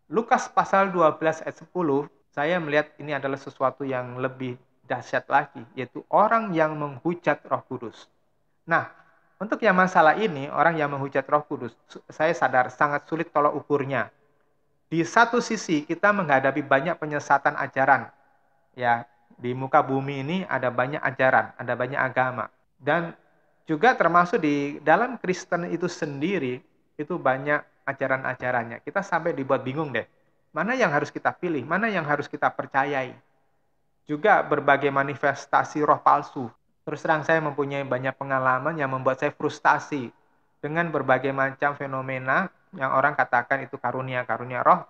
Lukas pasal 12 ayat 10, saya melihat ini adalah sesuatu yang lebih dahsyat lagi, yaitu orang yang menghujat Roh Kudus. Nah, untuk yang masalah ini, orang yang menghujat Roh Kudus, saya sadar sangat sulit tolak ukurnya. Di satu sisi kita menghadapi banyak penyesatan ajaran. Ya, di muka bumi ini ada banyak ajaran, ada banyak agama. Dan juga termasuk di dalam Kristen itu sendiri, itu banyak ajaran-ajarannya. Kita sampai dibuat bingung deh. Mana yang harus kita pilih, mana yang harus kita percayai. Juga berbagai manifestasi roh palsu. Terus terang saya mempunyai banyak pengalaman yang membuat saya frustasi dengan berbagai macam fenomena yang orang katakan itu karunia-karunia roh.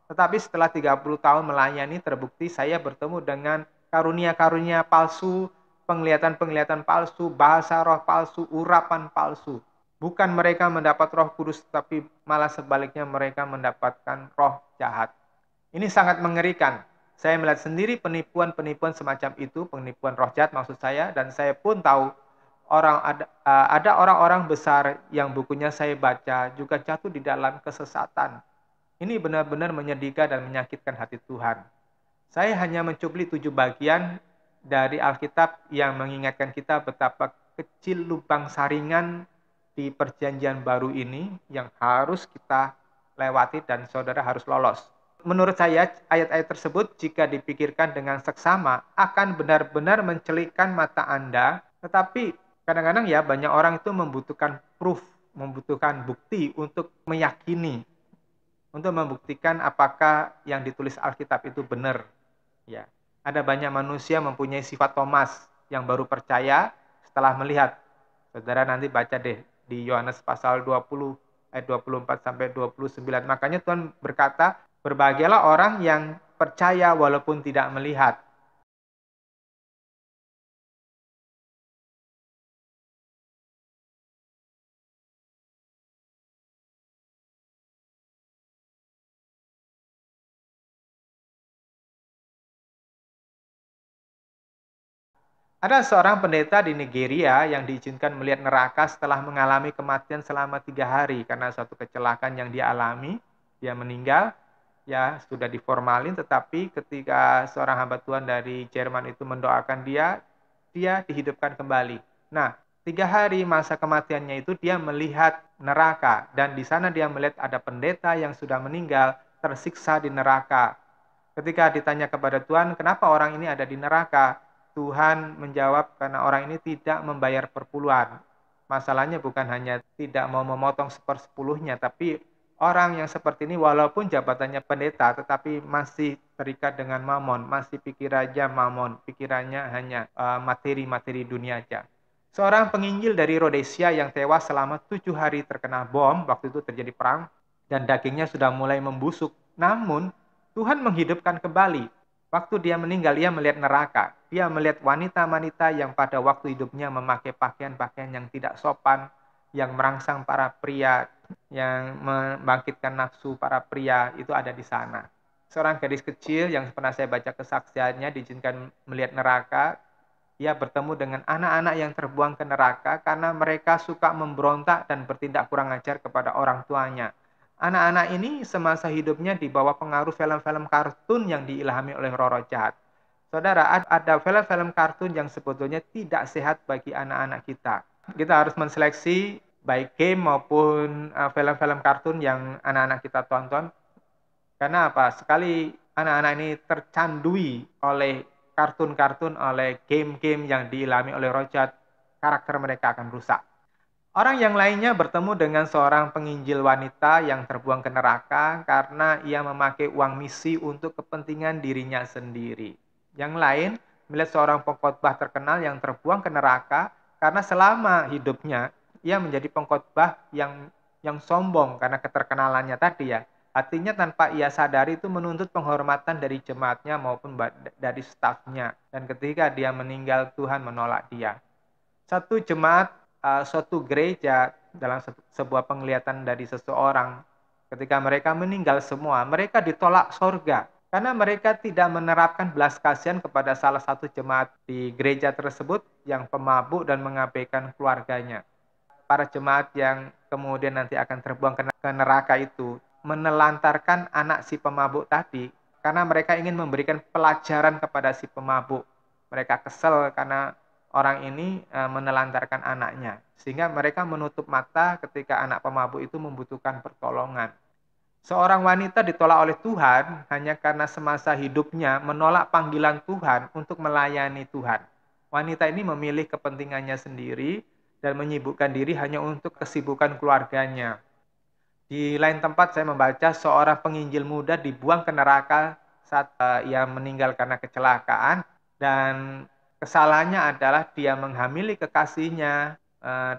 Tetapi setelah 30 tahun melayani terbukti saya bertemu dengan karunia-karunia palsu, penglihatan-penglihatan palsu, bahasa roh palsu, urapan palsu. Bukan mereka mendapat Roh Kudus, tapi malah sebaliknya mereka mendapatkan roh jahat. Ini sangat mengerikan. Saya melihat sendiri penipuan-penipuan semacam itu, penipuan roh jahat maksud saya, dan saya pun tahu ada orang-orang besar yang bukunya saya baca juga jatuh di dalam kesesatan. Ini benar-benar menyedihkan dan menyakitkan hati Tuhan. Saya hanya mencuplik 7 bagian dari Alkitab yang mengingatkan kita betapa kecil lubang saringan di perjanjian baru ini yang harus kita lewati dan saudara harus lolos. Menurut saya, ayat-ayat tersebut jika dipikirkan dengan seksama akan benar-benar mencelikkan mata Anda, tetapi kadang-kadang ya banyak orang itu membutuhkan proof, membutuhkan bukti untuk meyakini, untuk membuktikan apakah yang ditulis Alkitab itu benar. Ya, ada banyak manusia mempunyai sifat Thomas yang baru percaya setelah melihat. Saudara nanti baca deh di Yohanes pasal 20 ayat 24 sampai 29. Makanya Tuhan berkata, berbahagialah orang yang percaya walaupun tidak melihat. Ada seorang pendeta di Nigeria yang diizinkan melihat neraka setelah mengalami kematian selama 3 hari karena suatu kecelakaan yang dia alami. Dia meninggal, ya sudah diformalin, tetapi ketika seorang hamba Tuhan dari Jerman itu mendoakan dia dihidupkan kembali. Nah, 3 hari masa kematiannya itu dia melihat neraka, dan di sana dia melihat ada pendeta yang sudah meninggal tersiksa di neraka. Ketika ditanya kepada Tuhan, kenapa orang ini ada di neraka? Tuhan menjawab, karena orang ini tidak membayar perpuluhan. Masalahnya bukan hanya tidak mau memotong 1/10-nya, tapi orang yang seperti ini walaupun jabatannya pendeta, tetapi masih terikat dengan mamon, masih pikirannya mamon, pikirannya hanya materi-materi dunia aja. Seorang penginjil dari Rhodesia yang tewas selama 7 hari terkena bom, waktu itu terjadi perang, dan dagingnya sudah mulai membusuk. Namun, Tuhan menghidupkan kembali. Waktu dia meninggal, dia melihat neraka. Dia melihat wanita-wanita yang pada waktu hidupnya memakai pakaian-pakaian yang tidak sopan, yang merangsang para pria, yang membangkitkan nafsu para pria, itu ada di sana. Seorang gadis kecil yang pernah saya baca kesaksiannya diizinkan melihat neraka. Dia bertemu dengan anak-anak yang terbuang ke neraka karena mereka suka memberontak dan bertindak kurang ajar kepada orang tuanya. Anak-anak ini semasa hidupnya di bawah pengaruh film-film kartun yang diilhami oleh roh-roh jahat. Saudara, ada film-film kartun yang sebetulnya tidak sehat bagi anak-anak kita. Kita harus menseleksi baik game maupun film-film kartun yang anak-anak kita tonton. Karena apa? Sekali anak-anak ini tercandui oleh kartun-kartun, oleh game-game yang diilhami oleh roh jahat, karakter mereka akan rusak. Orang yang lainnya bertemu dengan seorang penginjil wanita yang terbuang ke neraka karena ia memakai uang misi untuk kepentingan dirinya sendiri. Yang lain melihat seorang pengkhotbah terkenal yang terbuang ke neraka karena selama hidupnya ia menjadi pengkhotbah yang sombong karena keterkenalannya tadi ya. Artinya tanpa ia sadari itu menuntut penghormatan dari jemaatnya maupun dari stafnya. Dan ketika dia meninggal, Tuhan menolak dia. Satu jemaat, suatu gereja dalam sebuah penglihatan dari seseorang, ketika mereka meninggal semua, mereka ditolak sorga. Karena mereka tidak menerapkan belas kasihan kepada salah satu jemaat di gereja tersebut yang pemabuk dan mengabaikan keluarganya. Para jemaat yang kemudian nanti akan terbuang ke neraka itu menelantarkan anak si pemabuk tadi karena mereka ingin memberikan pelajaran kepada si pemabuk. Mereka kesel karena orang ini menelantarkan anaknya, sehingga mereka menutup mata ketika anak pemabuk itu membutuhkan pertolongan. Seorang wanita ditolak oleh Tuhan hanya karena semasa hidupnya menolak panggilan Tuhan untuk melayani Tuhan. Wanita ini memilih kepentingannya sendiri dan menyibukkan diri hanya untuk kesibukan keluarganya. Di lain tempat saya membaca seorang penginjil muda dibuang ke neraka saat ia meninggal karena kecelakaan, dan kesalahannya adalah dia menghamili kekasihnya,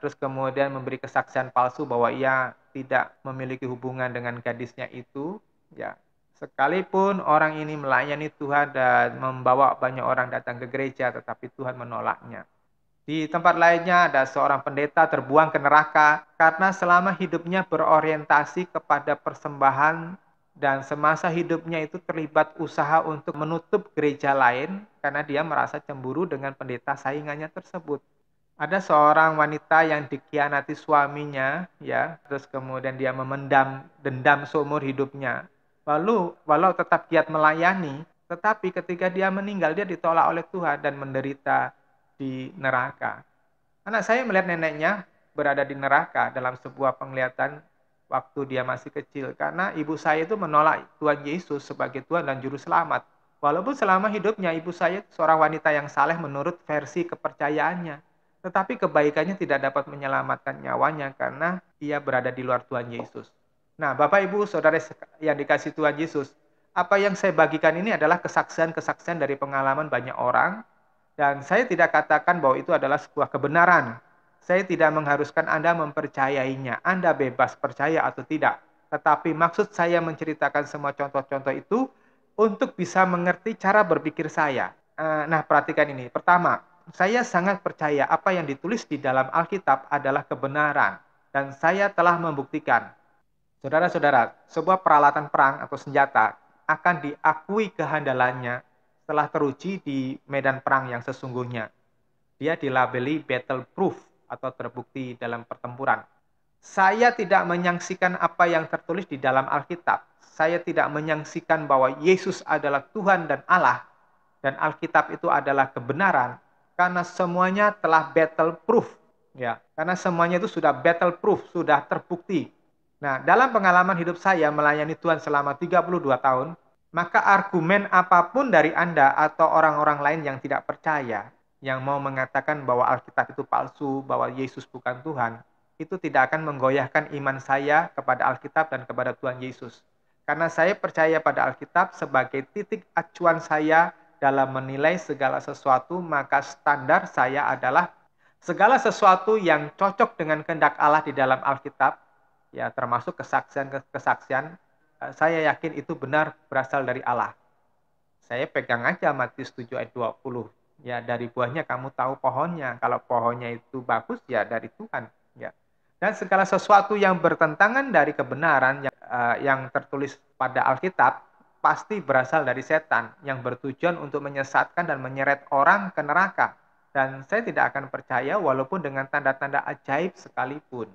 terus kemudian memberi kesaksian palsu bahwa ia tidak memiliki hubungan dengan gadisnya itu, ya. Sekalipun orang ini melayani Tuhan dan membawa banyak orang datang ke gereja, tetapi Tuhan menolaknya. Di tempat lainnya ada seorang pendeta terbuang ke neraka karena selama hidupnya berorientasi kepada persembahan dan semasa hidupnya itu terlibat usaha untuk menutup gereja lain karena dia merasa cemburu dengan pendeta saingannya tersebut. Ada seorang wanita yang dikhianati suaminya, ya, terus kemudian dia memendam dendam seumur hidupnya. Lalu, walau tetap giat melayani, tetapi ketika dia meninggal, dia ditolak oleh Tuhan dan menderita di neraka. Anak saya melihat neneknya berada di neraka dalam sebuah penglihatan waktu dia masih kecil. Karena ibu saya itu menolak Tuhan Yesus sebagai Tuhan dan Juru Selamat. Walaupun selama hidupnya ibu saya seorang wanita yang saleh menurut versi kepercayaannya. Tetapi kebaikannya tidak dapat menyelamatkan nyawanya karena ia berada di luar Tuhan Yesus. Nah, Bapak Ibu Saudara yang dikasih Tuhan Yesus, apa yang saya bagikan ini adalah kesaksian-kesaksian dari pengalaman banyak orang, dan saya tidak katakan bahwa itu adalah sebuah kebenaran. Saya tidak mengharuskan Anda mempercayainya. Anda bebas percaya atau tidak. Tetapi maksud saya menceritakan semua contoh-contoh itu untuk bisa mengerti cara berpikir saya. Nah, perhatikan ini. Pertama, saya sangat percaya apa yang ditulis di dalam Alkitab adalah kebenaran. Dan saya telah membuktikan. Saudara-saudara, sebuah peralatan perang atau senjata akan diakui kehandalannya setelah teruji di medan perang yang sesungguhnya. Dia dilabeli battle proof atau terbukti dalam pertempuran. Saya tidak menyaksikan apa yang tertulis di dalam Alkitab. Saya tidak menyaksikan bahwa Yesus adalah Tuhan dan Allah, dan Alkitab itu adalah kebenaran, karena semuanya telah battle proof. Ya, karena semuanya itu sudah battle proof, sudah terbukti. Nah, dalam pengalaman hidup saya melayani Tuhan selama 32 tahun, maka argumen apapun dari Anda atau orang-orang lain yang tidak percaya, yang mau mengatakan bahwa Alkitab itu palsu, bahwa Yesus bukan Tuhan, itu tidak akan menggoyahkan iman saya kepada Alkitab dan kepada Tuhan Yesus. Karena saya percaya pada Alkitab sebagai titik acuan saya dalam menilai segala sesuatu, maka standar saya adalah segala sesuatu yang cocok dengan kehendak Allah di dalam Alkitab, ya termasuk kesaksian-kesaksian, saya yakin itu benar berasal dari Allah. Saya pegang aja Matius 7 ayat 20. Ya, dari buahnya kamu tahu pohonnya. Kalau pohonnya itu bagus, ya dari Tuhan. Ya. Dan segala sesuatu yang bertentangan dari kebenaran yang tertulis pada Alkitab, pasti berasal dari setan yang bertujuan untuk menyesatkan dan menyeret orang ke neraka. Dan saya tidak akan percaya walaupun dengan tanda-tanda ajaib sekalipun.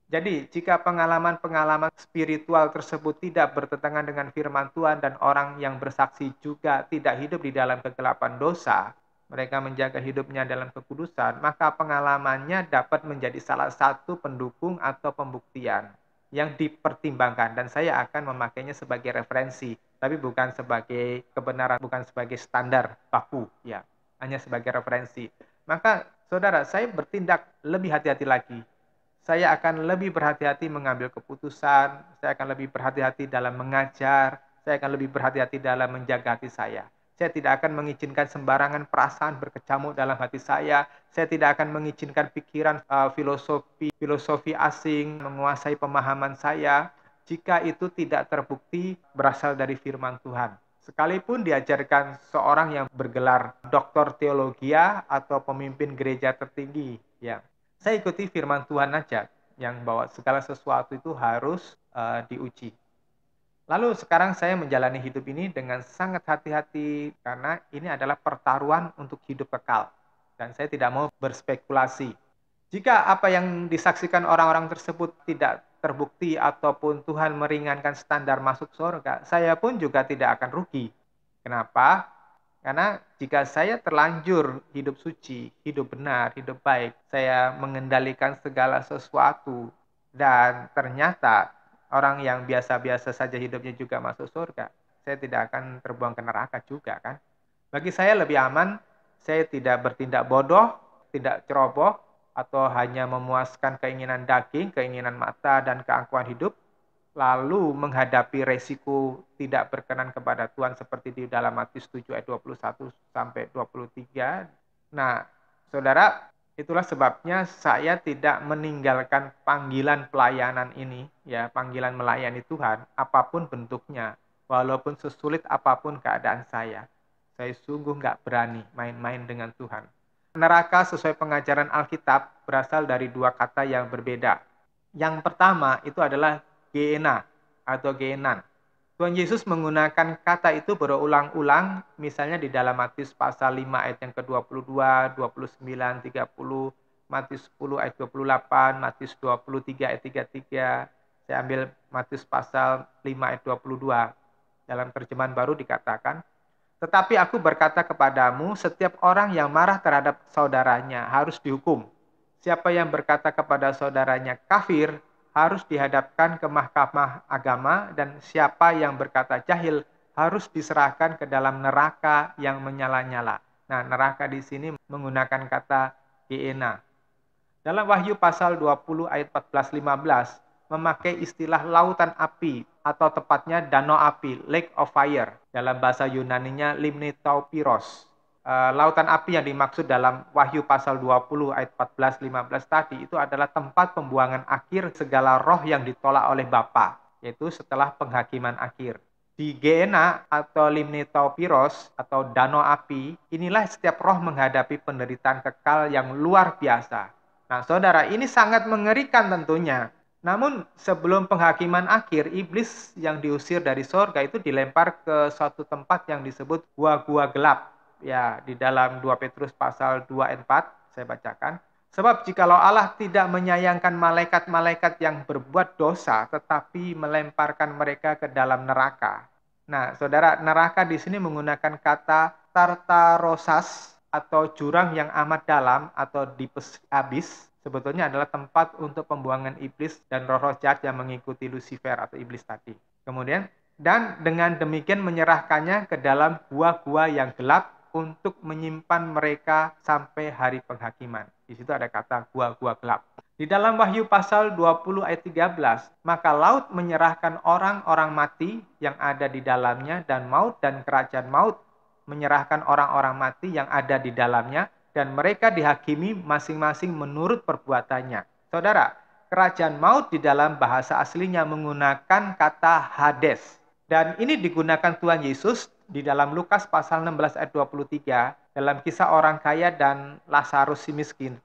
Jadi, jika pengalaman-pengalaman spiritual tersebut tidak bertentangan dengan firman Tuhan dan orang yang bersaksi juga tidak hidup di dalam kegelapan dosa, mereka menjaga hidupnya dalam kekudusan, maka pengalamannya dapat menjadi salah satu pendukung atau pembuktian yang dipertimbangkan, dan saya akan memakainya sebagai referensi, tapi bukan sebagai kebenaran, bukan sebagai standar baku, ya, hanya sebagai referensi. Maka, saudara, saya bertindak lebih hati-hati lagi. saya akan lebih berhati-hati mengambil keputusan, saya akan lebih berhati-hati dalam mengajar, saya akan lebih berhati-hati dalam menjaga hati saya. Saya tidak akan mengizinkan sembarangan perasaan berkecamuk dalam hati saya. Saya tidak akan mengizinkan pikiran filosofi asing menguasai pemahaman saya jika itu tidak terbukti berasal dari firman Tuhan. Sekalipun diajarkan seorang yang bergelar doktor teologia atau pemimpin gereja tertinggi, ya, saya ikuti firman Tuhan aja yang bahwa segala sesuatu itu harus diuji. Lalu sekarang saya menjalani hidup ini dengan sangat hati-hati karena ini adalah pertaruhan untuk hidup kekal. Dan saya tidak mau berspekulasi. Jika apa yang disaksikan orang-orang tersebut tidak terbukti ataupun Tuhan meringankan standar masuk surga, saya pun juga tidak akan rugi. Kenapa? Karena jika saya terlanjur hidup suci, hidup benar, hidup baik, saya mengendalikan segala sesuatu, dan ternyata orang yang biasa-biasa saja hidupnya juga masuk surga, saya tidak akan terbuang ke neraka juga kan. Bagi saya lebih aman, saya tidak bertindak bodoh, tidak ceroboh, atau hanya memuaskan keinginan daging, keinginan mata, dan keangkuhan hidup, lalu menghadapi resiko tidak berkenan kepada Tuhan seperti di dalam Matius 7 ayat 21 sampai 23. Nah, saudara, itulah sebabnya saya tidak meninggalkan panggilan pelayanan ini, ya, panggilan melayani Tuhan, apapun bentuknya, walaupun sesulit apapun keadaan saya. Saya sungguh nggak berani main-main dengan Tuhan. Neraka sesuai pengajaran Alkitab berasal dari dua kata yang berbeda. Yang pertama itu adalah Geena atau Genan. Tuhan Yesus menggunakan kata itu berulang-ulang, misalnya di dalam Matius pasal 5 ayat yang ke-22, 29, 30, Matius 10 ayat 28, Matius 23 ayat 33. Saya ambil Matius pasal 5 ayat 22. Dalam terjemahan baru dikatakan, tetapi aku berkata kepadamu, setiap orang yang marah terhadap saudaranya harus dihukum. Siapa yang berkata kepada saudaranya kafir, harus dihadapkan ke mahkamah agama, dan siapa yang berkata jahil harus diserahkan ke dalam neraka yang menyala-nyala. Nah, neraka di sini menggunakan kata Geena. Dalam Wahyu pasal 20 ayat 14-15 memakai istilah lautan api atau tepatnya danau api, lake of fire. Dalam bahasa Yunaninya limnitaupiros. Lautan api yang dimaksud dalam Wahyu pasal 20 ayat 14-15 tadi itu adalah tempat pembuangan akhir segala roh yang ditolak oleh Bapa, yaitu setelah penghakiman akhir. Di Geena atau limnitaupiros atau danau api, inilah setiap roh menghadapi penderitaan kekal yang luar biasa. Nah, saudara, ini sangat mengerikan tentunya. Namun sebelum penghakiman akhir, iblis yang diusir dari surga itu dilempar ke suatu tempat yang disebut gua-gua gelap. Ya, di dalam 2 Petrus pasal 2 ayat 4 saya bacakan. Sebab jikalau Allah tidak menyayangkan malaikat-malaikat yang berbuat dosa, tetapi melemparkan mereka ke dalam neraka. Nah, saudara, neraka di sini menggunakan kata Tartarosas atau jurang yang amat dalam atau deepest abyss. Sebetulnya adalah tempat untuk pembuangan iblis dan roh-roh jahat yang mengikuti Lucifer atau iblis tadi. Kemudian, dan dengan demikian menyerahkannya ke dalam gua-gua yang gelap untuk menyimpan mereka sampai hari penghakiman. Di situ ada kata gua-gua gelap. Di dalam Wahyu pasal 20 ayat 13, maka laut menyerahkan orang-orang mati yang ada di dalamnya, dan maut dan kerajaan maut menyerahkan orang-orang mati yang ada di dalamnya, dan mereka dihakimi masing-masing menurut perbuatannya. Saudara, kerajaan maut di dalam bahasa aslinya menggunakan kata Hades. Dan ini digunakan Tuhan Yesus di dalam Lukas pasal 16 ayat 23 dalam kisah orang kaya dan Lazarus si miskin.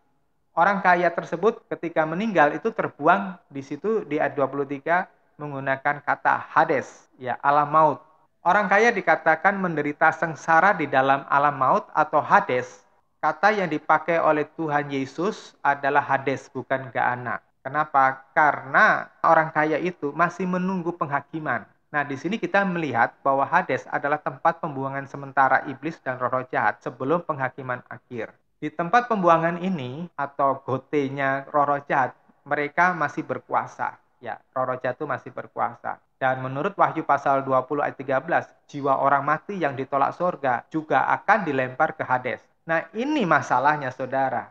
Orang kaya tersebut ketika meninggal itu terbuang di situ di ayat 23 menggunakan kata Hades, ya, alam maut. Orang kaya dikatakan menderita sengsara di dalam alam maut atau Hades. Kata yang dipakai oleh Tuhan Yesus adalah Hades, bukan Gehenna. Kenapa? Karena orang kaya itu masih menunggu penghakiman. Nah, di sini kita melihat bahwa Hades adalah tempat pembuangan sementara iblis dan roh-roh jahat sebelum penghakiman akhir. Di tempat pembuangan ini atau gotenya roh-roh jahat, mereka masih berkuasa. Ya, roh-roh jahat itu masih berkuasa. Dan menurut Wahyu pasal 20 ayat 13, jiwa orang mati yang ditolak surga juga akan dilempar ke Hades. Nah, ini masalahnya, saudara.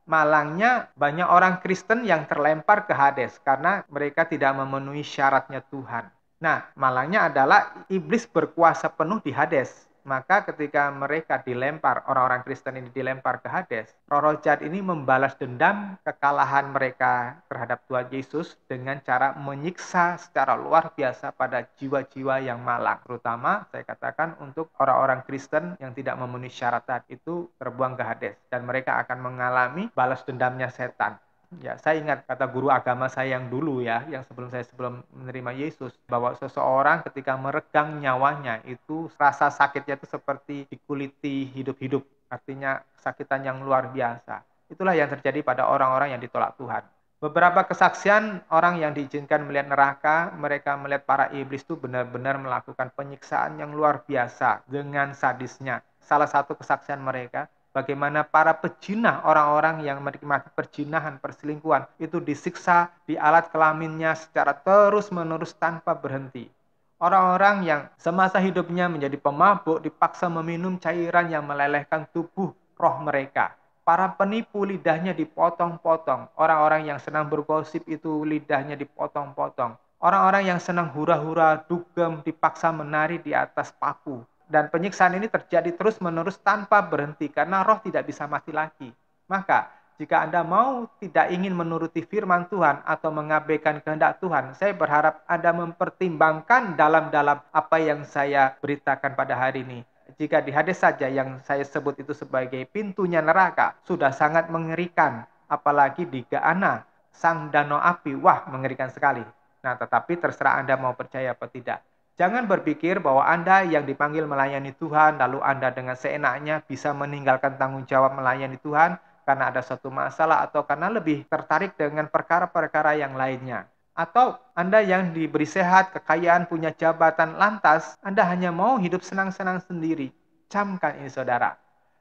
malangnya banyak orang Kristen yang terlempar ke Hades karena mereka tidak memenuhi syaratnya Tuhan. Nah, malangnya adalah iblis berkuasa penuh di Hades. Maka ketika mereka dilempar, orang-orang Kristen ini dilempar ke Hades, roh-roh jahat ini membalas dendam kekalahan mereka terhadap Tuhan Yesus dengan cara menyiksa secara luar biasa pada jiwa-jiwa yang malang. Terutama saya katakan untuk orang-orang Kristen yang tidak memenuhi syarat tadi itu terbuang ke Hades. Dan mereka akan mengalami balas dendamnya setan. Ya, saya ingat kata guru agama saya yang dulu ya, yang sebelum menerima Yesus, bahwa seseorang ketika meregang nyawanya itu rasa sakitnya itu seperti dikuliti hidup-hidup, artinya kesakitan yang luar biasa. Itulah yang terjadi pada orang-orang yang ditolak Tuhan. Beberapa kesaksian orang yang diizinkan melihat neraka, mereka melihat para iblis itu benar-benar melakukan penyiksaan yang luar biasa dengan sadisnya. Salah satu kesaksian mereka, bagaimana para pejinah, orang-orang yang menikmati perjinahan, perselingkuhan, itu disiksa di alat kelaminnya secara terus-menerus tanpa berhenti. Orang-orang yang semasa hidupnya menjadi pemabuk dipaksa meminum cairan yang melelehkan tubuh roh mereka. Para penipu lidahnya dipotong-potong. Orang-orang yang senang bergosip itu lidahnya dipotong-potong. Orang-orang yang senang hura-hura, dugem dipaksa menari di atas paku. Dan penyiksaan ini terjadi terus-menerus tanpa berhenti karena roh tidak bisa mati lagi. Maka, jika Anda mau tidak ingin menuruti firman Tuhan atau mengabaikan kehendak Tuhan, saya berharap Anda mempertimbangkan dalam-dalam apa yang saya beritakan pada hari ini. Jika di Hades saja yang saya sebut itu sebagai pintunya neraka, sudah sangat mengerikan. Apalagi di Gehenna, sang danau api, wah mengerikan sekali. Nah, tetapi terserah Anda mau percaya atau tidak. Jangan berpikir bahwa Anda yang dipanggil melayani Tuhan, lalu Anda dengan seenaknya bisa meninggalkan tanggung jawab melayani Tuhan karena ada suatu masalah atau karena lebih tertarik dengan perkara-perkara yang lainnya. Atau Anda yang diberi sehat, kekayaan, punya jabatan, lantas Anda hanya mau hidup senang-senang sendiri. Camkan ini saudara.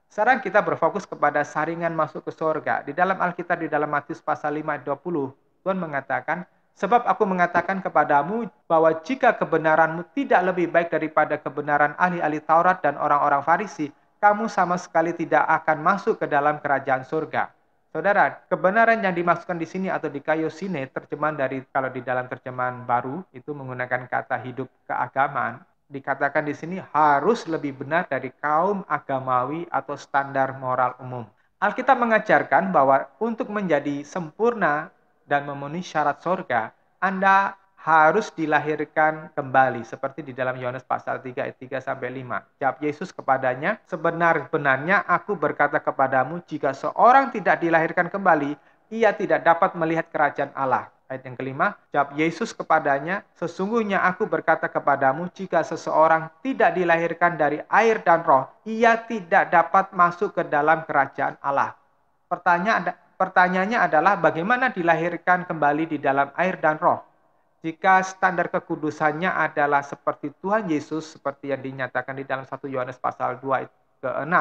Sekarang kita berfokus kepada saringan masuk ke surga. Di dalam Alkitab, di dalam Matius pasal 5 ayat 20, Tuhan mengatakan, sebab aku mengatakan kepadamu bahwa jika kebenaranmu tidak lebih baik daripada kebenaran ahli-ahli Taurat dan orang-orang Farisi, kamu sama sekali tidak akan masuk ke dalam kerajaan surga. Saudara, kebenaran yang dimasukkan di sini atau di kaiosine, terjemahan dari kalau di dalam terjemahan baru itu menggunakan kata hidup keagamaan, dikatakan di sini harus lebih benar dari kaum agamawi atau standar moral umum. Alkitab mengajarkan bahwa untuk menjadi sempurna dan memenuhi syarat sorga, Anda harus dilahirkan kembali. Seperti di dalam Yohanes pasal 3 ayat 3 sampai 5. Jawab Yesus kepadanya, sebenar-benarnya aku berkata kepadamu, jika seorang tidak dilahirkan kembali, ia tidak dapat melihat kerajaan Allah. Ayat yang kelima, jawab Yesus kepadanya, sesungguhnya aku berkata kepadamu, jika seseorang tidak dilahirkan dari air dan roh, ia tidak dapat masuk ke dalam kerajaan Allah. Pertanyaannya adalah bagaimana dilahirkan kembali di dalam air dan roh? Jika standar kekudusannya adalah seperti Tuhan Yesus, seperti yang dinyatakan di dalam 1 Yohanes pasal 2 ayat ke-6,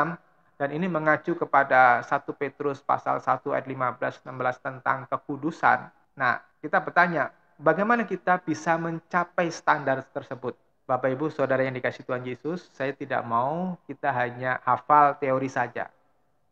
dan ini mengacu kepada 1 Petrus pasal 1 ayat 15-16 tentang kekudusan. Nah, kita bertanya, bagaimana kita bisa mencapai standar tersebut? Bapak Ibu Saudara yang dikasihi Tuhan Yesus, saya tidak mau kita hanya hafal teori saja.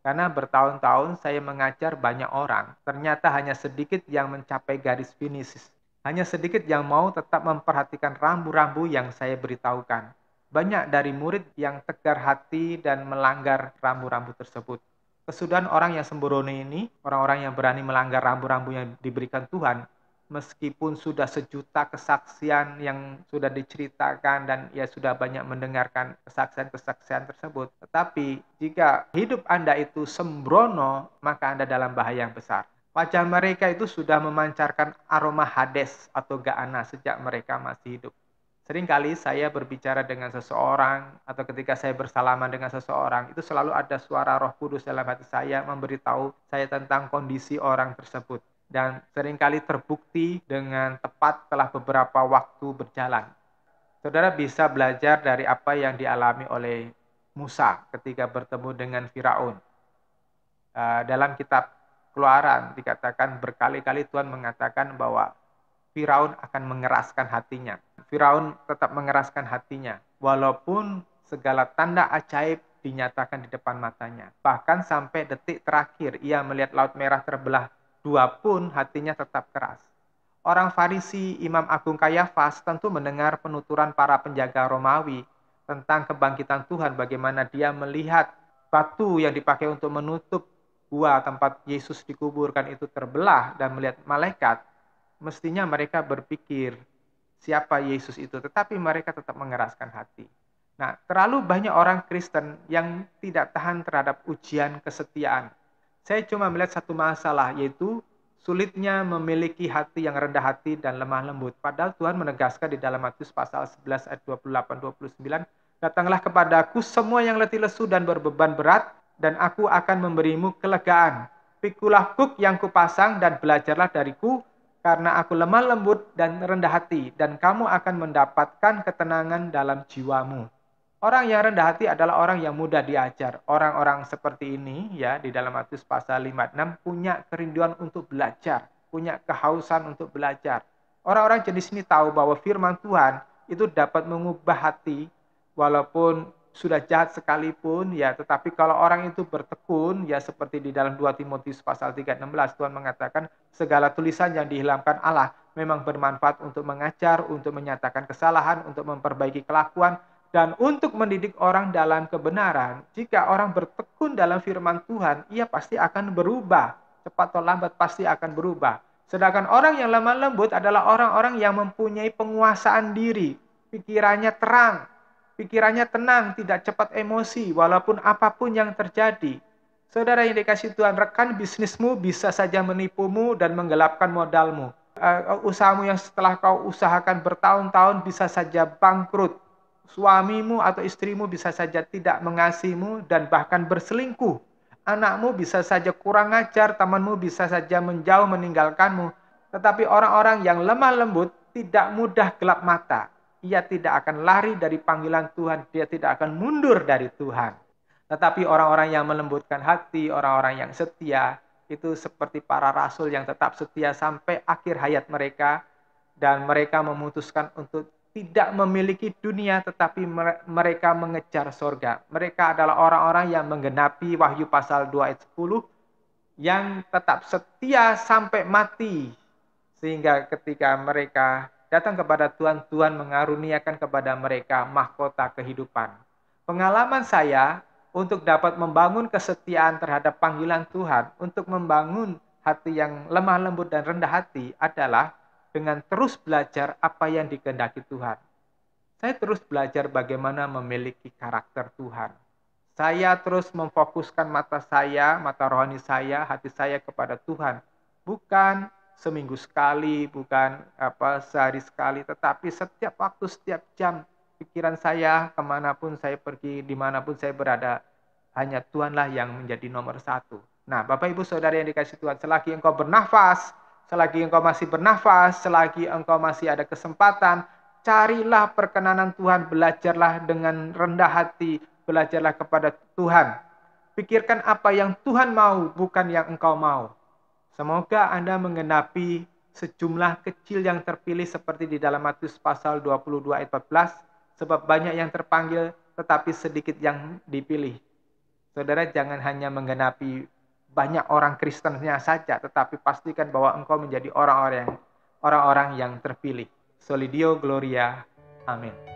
Karena bertahun-tahun saya mengajar banyak orang, ternyata hanya sedikit yang mencapai garis finish. Hanya sedikit yang mau tetap memperhatikan rambu-rambu yang saya beritahukan. Banyak dari murid yang tegar hati dan melanggar rambu-rambu tersebut. Kesudahan orang yang sembrono ini, orang-orang yang berani melanggar rambu-rambu yang diberikan Tuhan, meskipun sudah sejuta kesaksian yang sudah diceritakan dan ya sudah banyak mendengarkan kesaksian-kesaksian tersebut. Tetapi jika hidup Anda itu sembrono, maka Anda dalam bahaya yang besar. Wajah mereka itu sudah memancarkan aroma Hades atau Gehenna sejak mereka masih hidup. Seringkali saya berbicara dengan seseorang atau ketika saya bersalaman dengan seseorang, itu selalu ada suara Roh Kudus dalam hati saya memberitahu saya tentang kondisi orang tersebut. Dan seringkali terbukti dengan tepat setelah beberapa waktu berjalan. Saudara bisa belajar dari apa yang dialami oleh Musa ketika bertemu dengan Firaun. Dalam kitab Keluaran dikatakan berkali-kali Tuhan mengatakan bahwa Firaun akan mengeraskan hatinya. Firaun tetap mengeraskan hatinya. Walaupun segala tanda ajaib dinyatakan di depan matanya. Bahkan sampai detik terakhir ia melihat Laut Merah terbelah dua pun hatinya tetap keras. Orang Farisi, Imam Agung Kayafas tentu mendengar penuturan para penjaga Romawi tentang kebangkitan Tuhan, bagaimana dia melihat batu yang dipakai untuk menutup gua tempat Yesus dikuburkan itu terbelah dan melihat malaikat. Mestinya mereka berpikir siapa Yesus itu, tetapi mereka tetap mengeraskan hati. Nah, terlalu banyak orang Kristen yang tidak tahan terhadap ujian kesetiaan. Saya cuma melihat satu masalah, yaitu sulitnya memiliki hati yang rendah hati dan lemah lembut. Padahal Tuhan menegaskan di dalam Matius pasal 11 ayat 28-29, datanglah kepadaku semua yang letih lesu dan berbeban berat, dan aku akan memberimu kelegaan. Pikulah buk yang kupasang dan belajarlah dariku, karena aku lemah lembut dan rendah hati, dan kamu akan mendapatkan ketenangan dalam jiwamu. Orang yang rendah hati adalah orang yang mudah diajar. Orang-orang seperti ini ya di dalam Matius pasal 5-6 punya kerinduan untuk belajar, punya kehausan untuk belajar. Orang-orang jenis ini tahu bahwa firman Tuhan itu dapat mengubah hati walaupun sudah jahat sekalipun ya, tetapi kalau orang itu bertekun ya, seperti di dalam 2 Timotius pasal 3:16 Tuhan mengatakan segala tulisan yang dihilangkan Allah memang bermanfaat untuk mengajar, untuk menyatakan kesalahan, untuk memperbaiki kelakuan, dan untuk mendidik orang dalam kebenaran. Jika orang bertekun dalam firman Tuhan, ia pasti akan berubah. Cepat atau lambat pasti akan berubah. Sedangkan orang yang lemah lembut adalah orang-orang yang mempunyai penguasaan diri. Pikirannya terang, pikirannya tenang, tidak cepat emosi, walaupun apapun yang terjadi. Saudara yang dikasih Tuhan, rekan bisnismu bisa saja menipumu dan menggelapkan modalmu. Usahamu yang setelah kau usahakan bertahun-tahun bisa saja bangkrut. Suamimu atau istrimu bisa saja tidak mengasihimu dan bahkan berselingkuh. Anakmu bisa saja kurang ajar, temanmu bisa saja menjauh meninggalkanmu. Tetapi orang-orang yang lemah lembut tidak mudah gelap mata. Ia tidak akan lari dari panggilan Tuhan, dia tidak akan mundur dari Tuhan. Tetapi orang-orang yang melembutkan hati, orang-orang yang setia, itu seperti para rasul yang tetap setia sampai akhir hayat mereka, dan mereka memutuskan untuk tidak memiliki dunia, tetapi mereka mengejar sorga. Mereka adalah orang-orang yang menggenapi Wahyu pasal 2 ayat 10, yang tetap setia sampai mati. Sehingga ketika mereka datang kepada Tuhan, Tuhan mengaruniakan kepada mereka mahkota kehidupan. Pengalaman saya untuk dapat membangun kesetiaan terhadap panggilan Tuhan, untuk membangun hati yang lemah lembut dan rendah hati adalah dengan terus belajar apa yang dikehendaki Tuhan. Saya terus belajar bagaimana memiliki karakter Tuhan. Saya terus memfokuskan mata saya, mata rohani saya, hati saya kepada Tuhan. Bukan seminggu sekali, bukan sehari sekali, tetapi setiap waktu, setiap jam, pikiran saya kemanapun saya pergi, dimanapun saya berada, hanya Tuhanlah yang menjadi nomor satu. Nah, Bapak Ibu Saudara yang dikasih Tuhan, selagi engkau bernafas, selagi engkau masih bernafas, selagi engkau masih ada kesempatan, carilah perkenanan Tuhan, belajarlah dengan rendah hati, belajarlah kepada Tuhan. Pikirkan apa yang Tuhan mau, bukan yang engkau mau. Semoga Anda menggenapi sejumlah kecil yang terpilih seperti di dalam Matius pasal 22 ayat 14, sebab banyak yang terpanggil, tetapi sedikit yang dipilih. Saudara jangan hanya menggenapi banyak orang Kristennya saja, tetapi pastikan bahwa engkau menjadi orang-orang yang terpilih. Soli Deo Gloria. Amin.